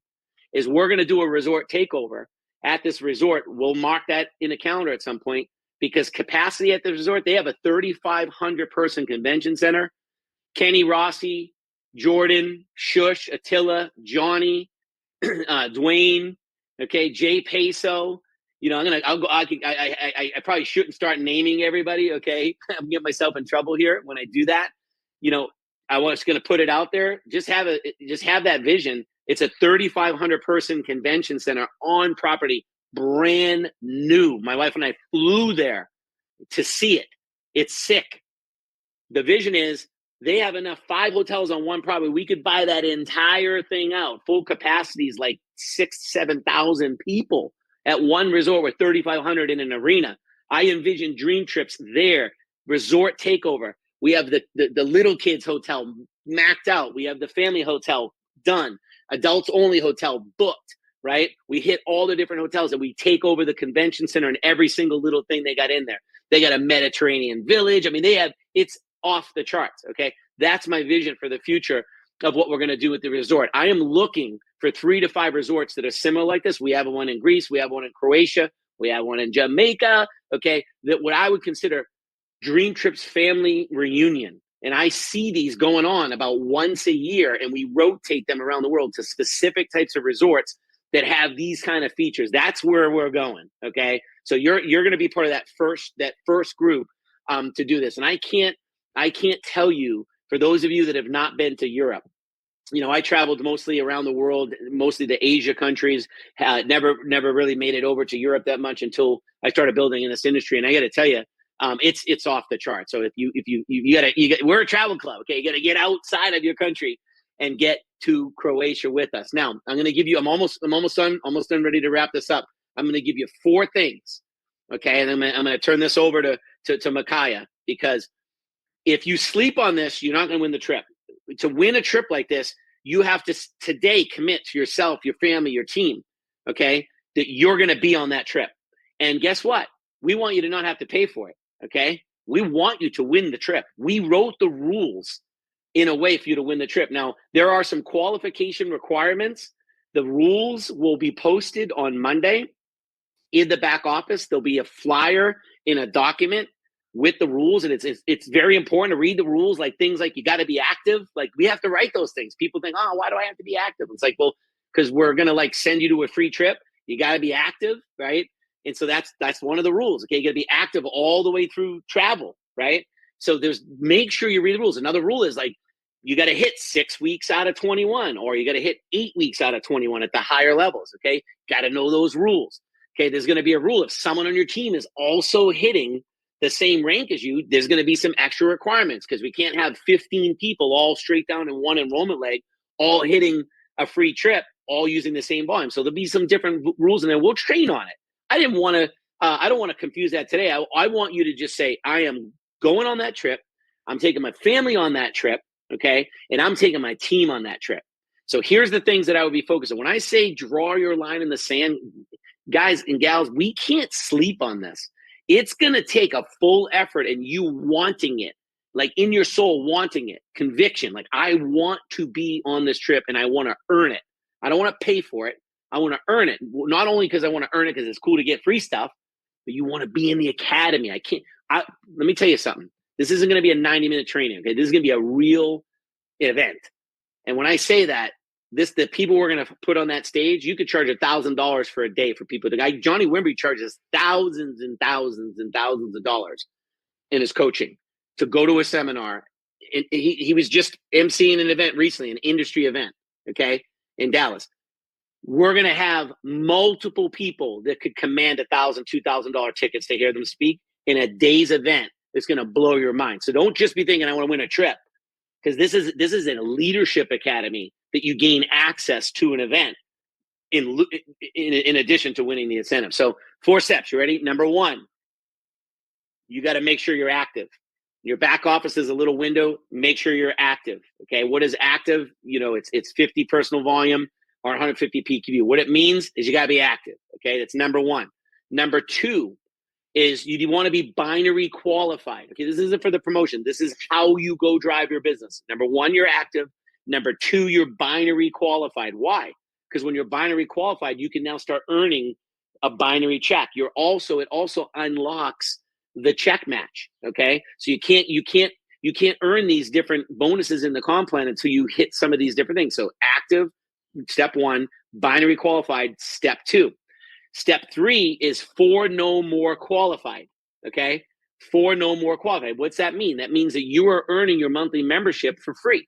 is we're going to do a resort takeover at this resort. We'll mark that in a calendar at some point because capacity at the resort, they have a 3,500 person convention center. Kenny Rossi, Jordan, Shush, Attila, Johnny, Dwayne, okay, Jay Peso. I probably shouldn't start naming everybody, okay? I'm getting myself in trouble here when I do that. I was going to put it out there. Just have that vision. It's a 3,500 person convention center on property, brand new. My wife and I flew there to see it. It's sick. The vision is they have enough 5 hotels on one property. We could buy that entire thing out. Full capacity is like 7,000 people at one resort with 3,500 in an arena. I envision Dream Trips there, resort takeover. We have the little kids hotel mapped out. We have the family hotel done. Adults only hotel booked, right? We hit all the different hotels and we take over the convention center and every single little thing they got in there. They got a Mediterranean village. I mean, it's off the charts, okay? That's my vision for the future of what we're going to do with the resort. I am looking for 3 to 5 resorts that are similar like this. We have one in Greece. We have one in Croatia. We have one in Jamaica, okay? That what I would consider Dream Trips family reunion. And I see these going on about once a year, and we rotate them around the world to specific types of resorts that have these kind of features. That's where we're going, okay? So you're going to be part of that first group to do this. And I can't tell you, for those of you that have not been to Europe, I traveled mostly around the world, mostly the Asia countries. Never really made it over to Europe that much until I started building in this industry. And I got to tell you, it's off the chart. So if we're a travel club, okay? You got to get outside of your country and get to Croatia with us. Now I'm going to give you. I'm almost done, ready to wrap this up. I'm going to give you 4 things, okay? And I'm going to turn this over to Micaiah, because if you sleep on this, you're not going to win the trip. To win a trip like this, you have to today commit to yourself, your family, your team, okay, that you're going to be on that trip. And guess what? We want you to not have to pay for it, okay? We want you to win the trip. We wrote the rules in a way for you to win the trip. Now, there are some qualification requirements. The rules will be posted on Monday in the back office, there'll be a flyer in a document with the rules. And it's very important to read the rules, like things like you got to be active. Like we have to write those things. People think, oh, why do I have to be active? It's like, well, because we're going to like send you to a free trip. You got to be active, right? And so that's one of the rules. Okay, you got to be active all the way through travel, right? So make sure you read the rules. Another rule is like you got to hit 6 weeks out of 21, or you got to hit 8 weeks out of 21 at the higher levels. Okay, got to know those rules. Okay, there's going to be a rule if someone on your team is also hitting the same rank as you, there's going to be some extra requirements because we can't have 15 people all straight down in one enrollment leg, all hitting a free trip, all using the same volume. So there'll be some different rules, and then we'll train on it. I don't want to confuse that today. I want you to just say, I am going on that trip. I'm taking my family on that trip. Okay. And I'm taking my team on that trip. So here's the things that I would be focused on. When I say draw your line in the sand, guys and gals, we can't sleep on this. It's going to take a full effort and you wanting it, like in your soul, wanting it, conviction. Like I want to be on this trip and I want to earn it. I don't want to pay for it. I want to earn it. Not only because I want to earn it because it's cool to get free stuff, but you want to be in the academy. Let me tell you something. This isn't going to be a 90-minute training. Okay. This is going to be a real event. And when I say that, the people we're going to put on that stage, you could charge $1,000 for a day for people. The guy, Johnny Wimbrey, charges thousands and thousands and thousands of dollars in his coaching to go to a seminar. He was just emceeing an event recently, an industry event, okay, in Dallas. We're going to have multiple people that could command $1,000, $2,000 tickets to hear them speak in a day's event. It's going to blow your mind. So don't just be thinking, I want to win a trip, because this is a leadership academy that you gain access to an event in addition to winning the incentive. So 4 steps. You ready? Number 1, you got to make sure you're active. Your back office is a little window. Make sure you're active. Okay. What is active? It's 50 personal volume or 150 PQV. What it means is you got to be active. Okay. That's number 1. Number 2 is you want to be binary qualified. Okay. This isn't for the promotion. This is how you go drive your business. Number 1, you're active. Number 2, you're binary qualified. Why? Because when you're binary qualified, you can now start earning a binary check. It also unlocks the check match. Okay. So you can't earn these different bonuses in the comp plan until you hit some of these different things. So active, step 1, binary qualified, step 2. Step 3 is 4 no more qualified. Okay. 4 no more qualified. What's that mean? That means that you are earning your monthly membership for free.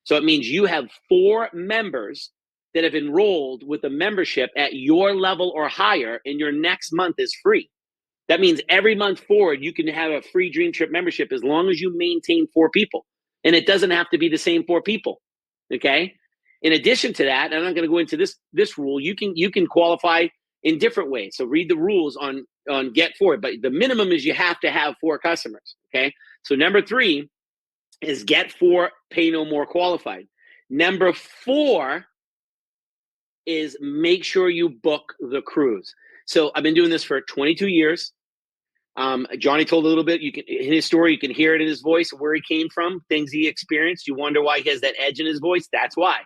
So it means you have 4 members that have enrolled with a membership at your level or higher, and your next month is free. That means every month forward, you can have a free Dream Trip membership as long as you maintain 4 people. And it doesn't have to be the same 4 people. Okay. In addition to that, and I'm not going to go into this rule, you can qualify in different ways. So read the rules on Get For It, but the minimum is you have to have 4 customers. Okay. So number 3 is Get For, Pay No More qualified. Number 4 is make sure you book the cruise. So I've been doing this for 22 years. Johnny told a little bit, in his story, you can hear it in his voice, where he came from, things he experienced. You wonder why he has that edge in his voice. That's why.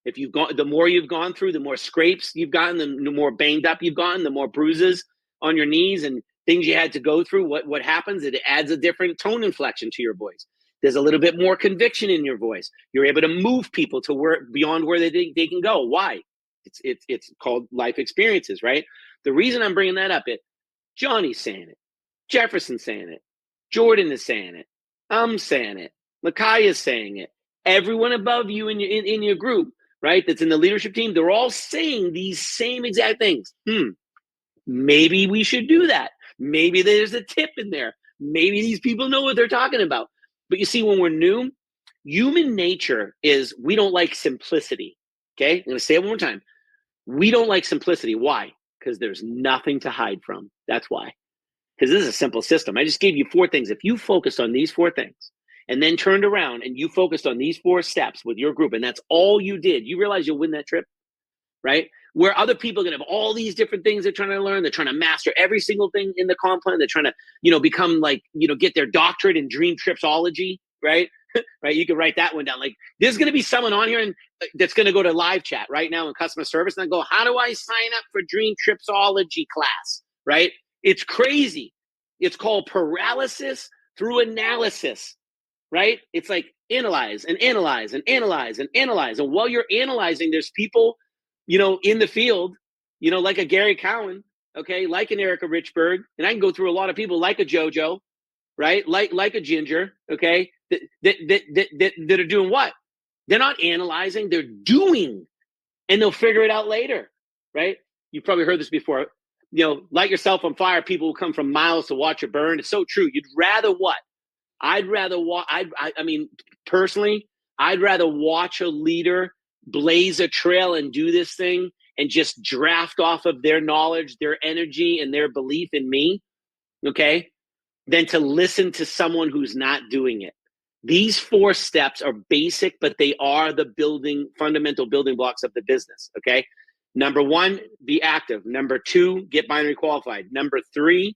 If the more you've gone through, the more scrapes you've gotten, the more banged up you've gotten, the more bruises on your knees and things you had to go through. What happens? It adds a different tone inflection to your voice. There's a little bit more conviction in your voice. You're able to move people to beyond where they can go. Why? It's called life experiences, right? The reason I'm bringing that up, Johnny's saying it, Jefferson's saying it, Jordan is saying it, I'm saying it, Micaiah's saying it, everyone above you in your group, right, that's in the leadership team, they're all saying these same exact things. Maybe we should do that. Maybe there's a tip in there. Maybe these people know what they're talking about. But you see, when we're new, human nature is we don't like simplicity. Okay, I'm going to say it one more time. We don't like simplicity. Why? Because there's nothing to hide from. That's why. Because this is a simple system. I just gave you 4 things. If you focused on these 4 things and then turned around and you focused on these 4 steps with your group, and that's all you did, you realize you'll win that trip, right? Where other people are going to have all these different things they're trying to learn. They're trying to master every single thing in the comp plan. They're trying to, become like, get their doctorate in Dream Tripsology, right? Right? You can write that one down. Like, there's going to be someone on here that's going to go to live chat right now in customer service and go, how do I sign up for Dream Tripsology class? right? It's crazy. It's called paralysis through analysis, right? It's like analyze and analyze and analyze and analyze. And while you're analyzing, there's people, in the field, like a Gary Cowan, okay, like an Erica Richburg, and I can go through a lot of people like a JoJo, right? Like a Ginger, okay, that are doing what? They're not analyzing, they're doing, and they'll figure it out later, right? You've probably heard this before. Light yourself on fire. People will come from miles to watch it burn. It's so true. You'd rather what? I'd rather watch. I mean, personally, I'd rather watch a leader blaze a trail and do this thing and just draft off of their knowledge, their energy, and their belief in me, okay, than to listen to someone who's not doing it. These 4 steps are basic, but they are the fundamental building blocks of the business, okay? Number 1, be active. Number 2, get binary qualified. Number 3,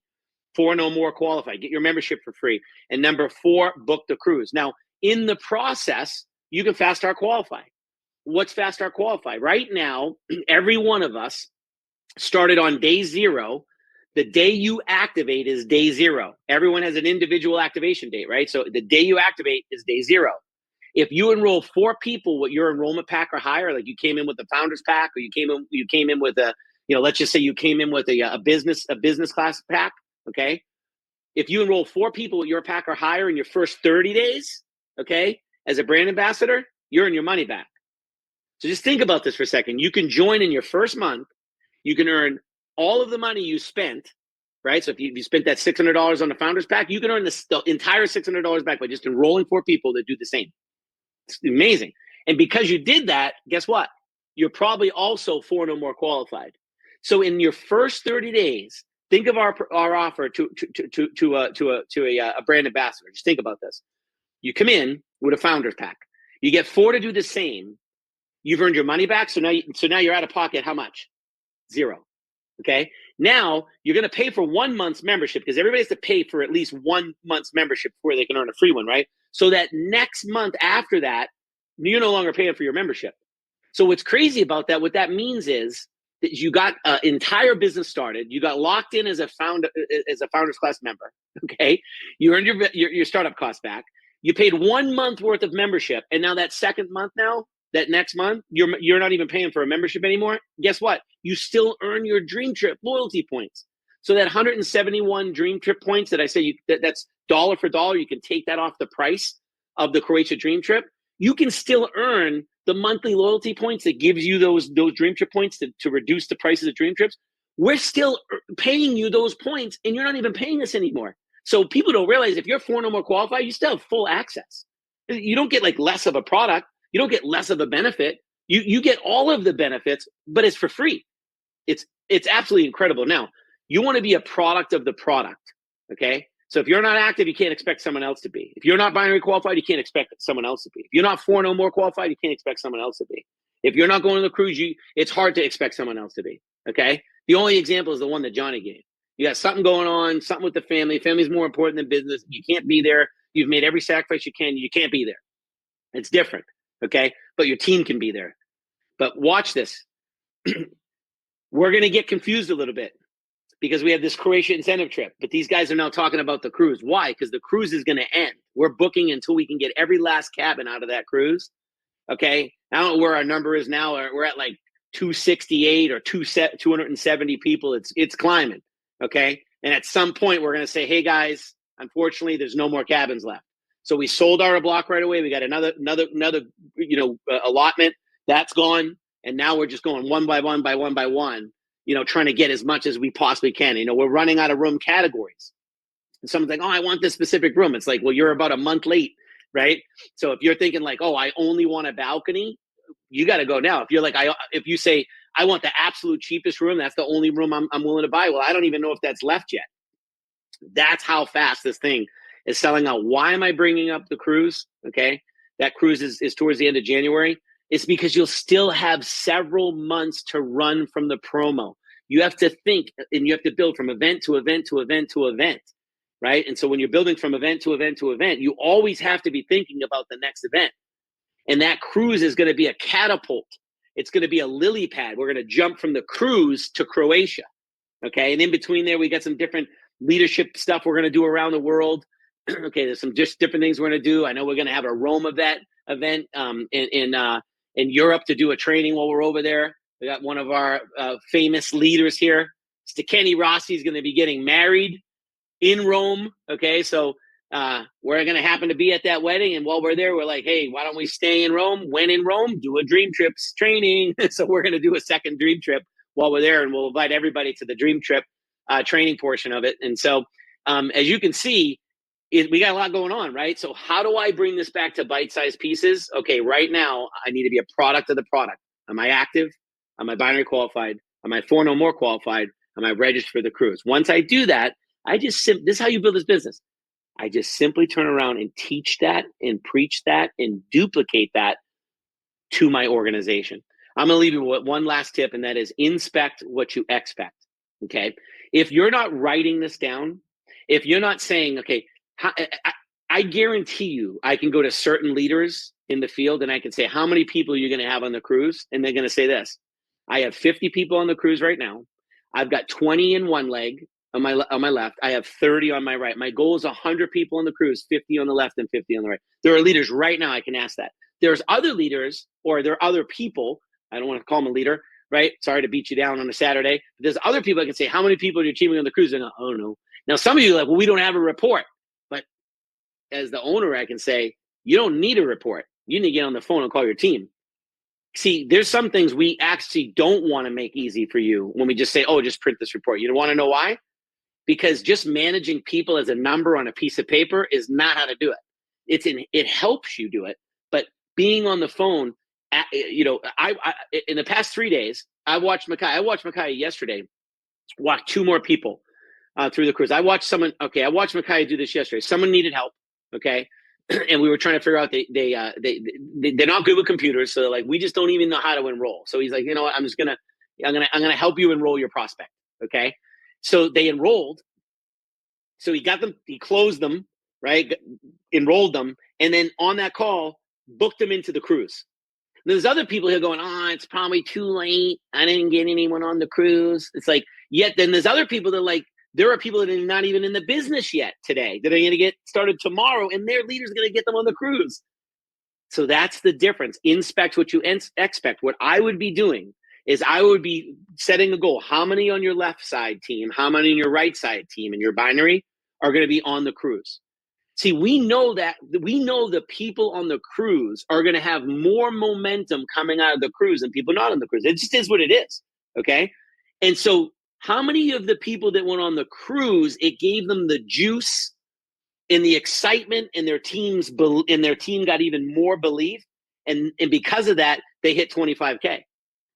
4 no more qualified. Get your membership for free. And number 4, book the cruise. Now, in the process, you can fast start qualify. What's fast start qualify? Right now, every one of us started on day 0. The day you activate is day 0. Everyone has an individual activation date, right? So the day you activate is day 0. If you enroll 4 people with your enrollment pack or higher, like you came in with the founders pack, or you came in with a, let's just say you came in with a business class pack, okay? If you enroll 4 people with your pack or higher in your first 30 days, okay, as a brand ambassador, you're in your money back. So just think about this for a second. You can join in your first month. You can earn all of the money you spent, right? So if you spent that $600 on the founders pack, you can earn the entire $600 back by just enrolling 4 people that do the same. It's amazing. And because you did that, guess what? You're probably also 4 no more qualified. So in your first 30 days, think of our offer to a brand ambassador. Just think about this. You come in with a founders pack. You get 4 to do the same. You've earned your money back. So now you're out of pocket. How much? 0. Okay. Now you're going to pay for 1 month's membership, because everybody has to pay for at least 1 month's membership before they can earn a free one, right? So that next month after that, you're no longer paying for your membership. So what's crazy about that, what that means is that you got an entire business started. You got locked in as a founders class member. Okay. You earned your startup cost back. You paid 1 month worth of membership. And now that second month that next month, you're not even paying for a membership anymore. Guess what? You still earn your Dream Trip loyalty points. So that 171 Dream Trip points that I say that's dollar for dollar, you can take that off the price of the Croatia Dream Trip. You can still earn the monthly loyalty points that gives you those Dream Trip points to reduce the prices of Dream Trips. We're still paying you those points, and you're not even paying us anymore. So people don't realize if you're 4 no more qualified, you still have full access. You don't get like less of a product. You don't get less of a benefit. You get all of the benefits, but it's for free. It's absolutely incredible. Now, you want to be a product of the product, okay? So if you're not active, you can't expect someone else to be. If you're not binary qualified, you can't expect someone else to be. If you're not 4 no more qualified, you can't expect someone else to be. If you're not going to the cruise, it's hard to expect someone else to be, okay? The only example is the one that Johnny gave. You got something going on, something with the family. Family's more important than business. You can't be there. You've made every sacrifice you can. You can't be there. It's different, okay? But your team can be there. But watch this. We're going to get confused a little bit because we have this Croatia incentive trip. But these guys are now talking about the cruise. Why? Because the cruise is going to end. We're booking until we can get every last cabin out of that cruise, okay? I don't know where our number is now. We're at like 268 or 270 people. It's climbing, okay? And at some point, we're going to say, hey, guys, unfortunately, there's no more cabins left. So we sold our block right away. We got another allotment. That's gone. And now we're just going one by one, trying to get as much as we possibly can. We're running out of room categories. And someone's like, oh, I want this specific room. It's like, well, you're about a month late, right? So if you're thinking like, oh, I only want a balcony, you got to go now. If you're like, if you say, I want the absolute cheapest room, that's the only room I'm willing to buy. Well, I don't even know if that's left yet. That's how fast this thing is selling out. Why am I bringing up the cruise? Okay. That cruise is towards the end of January. It's because you'll still have several months to run from the promo. You have to think and you have to build from event to event to event to event, right? And so when you're building from event to event to event, you always have to be thinking about the next event. And that cruise is going to be a catapult. It's going to be a lily pad. We're going to jump from the cruise to Croatia. Okay. And in between there, we got some different leadership stuff we're going to do around the world. Okay. There's some just different things we're going to do. I know we're going to have a Rome event in Europe to do a training while we're over there. We got one of our famous leaders here. Mr. Kenny Rossi is going to be getting married in Rome. Okay. So we're going to happen to be at that wedding. And while we're there, we're like, hey, why don't we stay in Rome? When in Rome, do a Dream Trips training. So we're going to do a second Dream Trip while we're there. And we'll invite everybody to the Dream Trip training portion of it. And so as you can see, we got a lot going on, right? So how do I bring this back to bite-sized pieces? Okay, right now, I need to be a product of the product. Am I active? Am I binary qualified? Am I 4 no more qualified? Am I registered for the cruise? Once I do that, this is how you build this business. I just simply turn around and teach that and preach that and duplicate that to my organization. I'm going to leave you with one last tip, and that is inspect what you expect. Okay. If you're not writing this down, if you're not saying, okay, I guarantee you I can go to certain leaders in the field and I can say, how many people are you going to have on the cruise? And they're going to say this: I have 50 people on the cruise right now. I've got 20 in one leg on my left. I have 30 on my right. My goal is 100 people on the cruise, 50 on the left and 50 on the right. There are leaders right now I can ask that. There's other leaders, or there are other people. I don't want to call them a leader, right? Sorry to beat you down on a Saturday. But there's other people I can say, how many people are you achieving on the cruise? And I don't know. Now, some of you are like, well, we don't have a report. But as the owner, I can say, you don't need a report. You need to get on the phone and call your team. See, there's some things we actually don't want to make easy for you when we just say, oh, just print this report. You don't want to know why? Because just managing people as a number on a piece of paper is not how to do it. It helps you do it, but being on the phone, I in the past 3 days, I watched Makai yesterday walk 2 more people through the cruise. I watched Makai do this yesterday. Someone needed help. Okay. And we were trying to figure out they're not good with computers. So they're like, we just don't even know how to enroll. So he's like, you know what? I'm going to help you enroll your prospect. Okay. So they enrolled. So he closed them, right? Enrolled them. And then on that call, booked them into the cruise. And there's other people here going, oh, it's probably too late. I didn't get anyone on the cruise. It's like, yet then there's other people that are like, there are people that are not even in the business yet today that are going to get started tomorrow, and their leader's going to get them on the cruise. So that's the difference. Inspect what you expect. What I would be doing is I would be setting a goal. How many on your left side team, how many on your right side team in your binary are going to be on the cruise? See, we know the people on the cruise are going to have more momentum coming out of the cruise than people not on the cruise. It just is what it is. Okay. And so how many of the people that went on the cruise, it gave them the juice and the excitement, and their team got even more belief. And because of that, they hit 25K.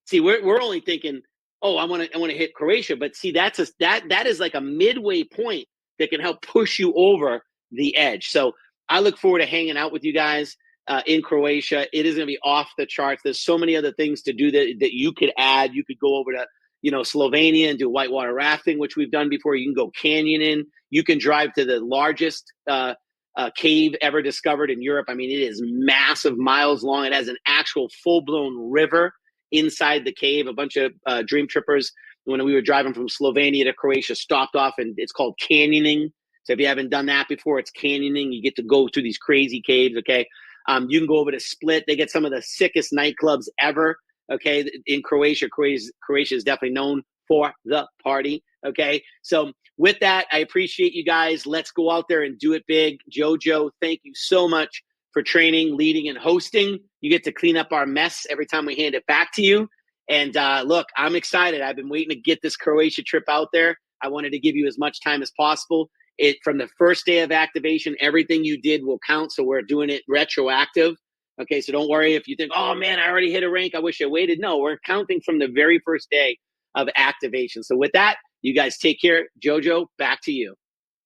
See, we're only thinking, oh, I want to hit Croatia. But see, that is like a midway point that can help push you over the edge. So I look forward to hanging out with you guys in Croatia. It is going to be off the charts. There's so many other things to do that you could add. You could go over to Slovenia and do whitewater rafting, which we've done before. You can go canyoning. You can drive to the largest cave ever discovered in Europe. I mean, it is massive, miles long. It has an actual full-blown river inside the cave. A bunch of Dream Trippers, when we were driving from Slovenia to Croatia, stopped off, and it's called canyoning. So if you haven't done that before, it's canyoning. You get to go through these crazy caves, okay? You can go over to Split. They get some of the sickest nightclubs ever, okay, in Croatia. Croatia is definitely known for the party, okay? So with that, I appreciate you guys. Let's go out there and do it big. Jojo, thank you so much for training, leading, and hosting. You get to clean up our mess every time we hand it back to you. And look, I'm excited. I've been waiting to get this Croatia trip out there. I wanted to give you as much time as possible. From the first day of activation, everything you did will count. So we're doing it retroactive. Okay, so don't worry if you think, oh man, I already hit a rank, I wish I waited. No, we're counting from the very first day of activation. So with that, you guys take care. Jojo, back to you.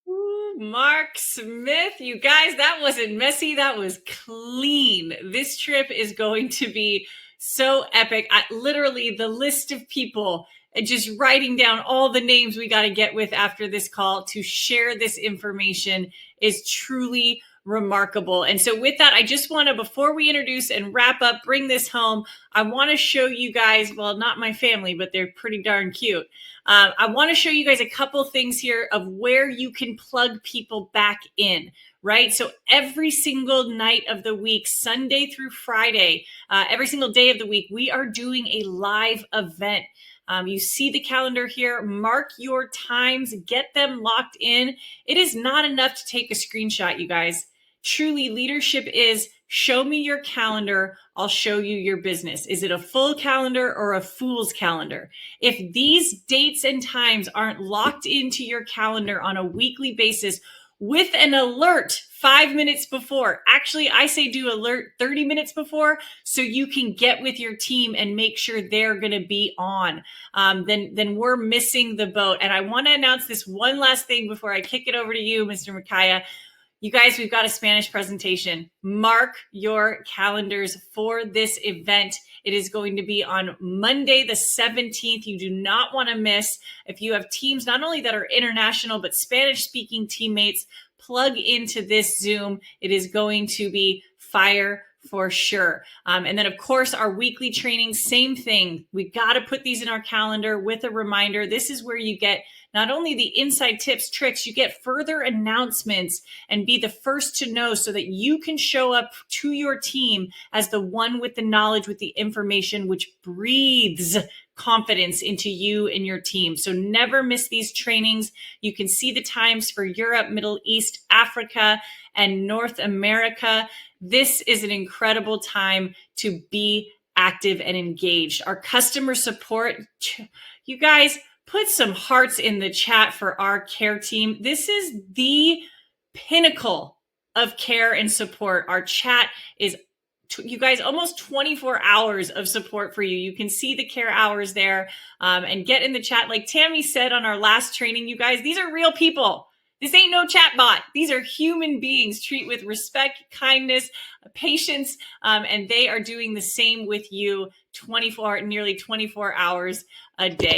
Ooh, Mark Smith, you guys, that wasn't messy. That was clean. This trip is going to be so epic. Literally, the list of people and just writing down all the names we got to get with after this call to share this information is truly remarkable. And so with that, I just want to, before we introduce and wrap up, bring this home, I want to show you guys, well, not my family, but they're pretty darn cute. I want to show you guys a couple things here of where you can plug people back in, right? So every single night of the week, Sunday through Friday, every single day of the week, we are doing a live event. You see the calendar here, mark your times, get them locked in. It is not enough to take a screenshot, you guys. Truly, leadership is show me your calendar, I'll show you your business. Is it a full calendar or a fool's calendar? If these dates and times aren't locked into your calendar on a weekly basis with an alert 5 minutes before, actually, I say do alert 30 minutes before so you can get with your team and make sure they're going to be on, then we're missing the boat. And I want to announce this one last thing before I kick it over to you, Mr. Micaiah. You guys, we've got a Spanish presentation. Mark your calendars for this event. It is going to be on Monday, the 17th. You do not want to miss. If you have teams, not only that are international, but Spanish-speaking teammates, plug into this Zoom. It is going to be fire for sure. And then, of course, our weekly training, same thing. We got to put these in our calendar with a reminder. This is where you get not only the inside tips, tricks, you get further announcements and be the first to know so that you can show up to your team as the one with the knowledge, with the information, which breathes confidence into you and your team. So never miss these trainings. You can see the times for Europe, Middle East, Africa, and North America. This is an incredible time to be active and engaged. Our customer support, you guys, put some hearts in the chat for our care team. This is the pinnacle of care and support. Our chat is, you guys, almost 24 hours of support for you. You can see the care hours there, and get in the chat. Like Tammy said on our last training, you guys, these are real people. This ain't no chat bot. These are human beings. Treat with respect, kindness, patience, and they are doing the same with you nearly 24 hours a day.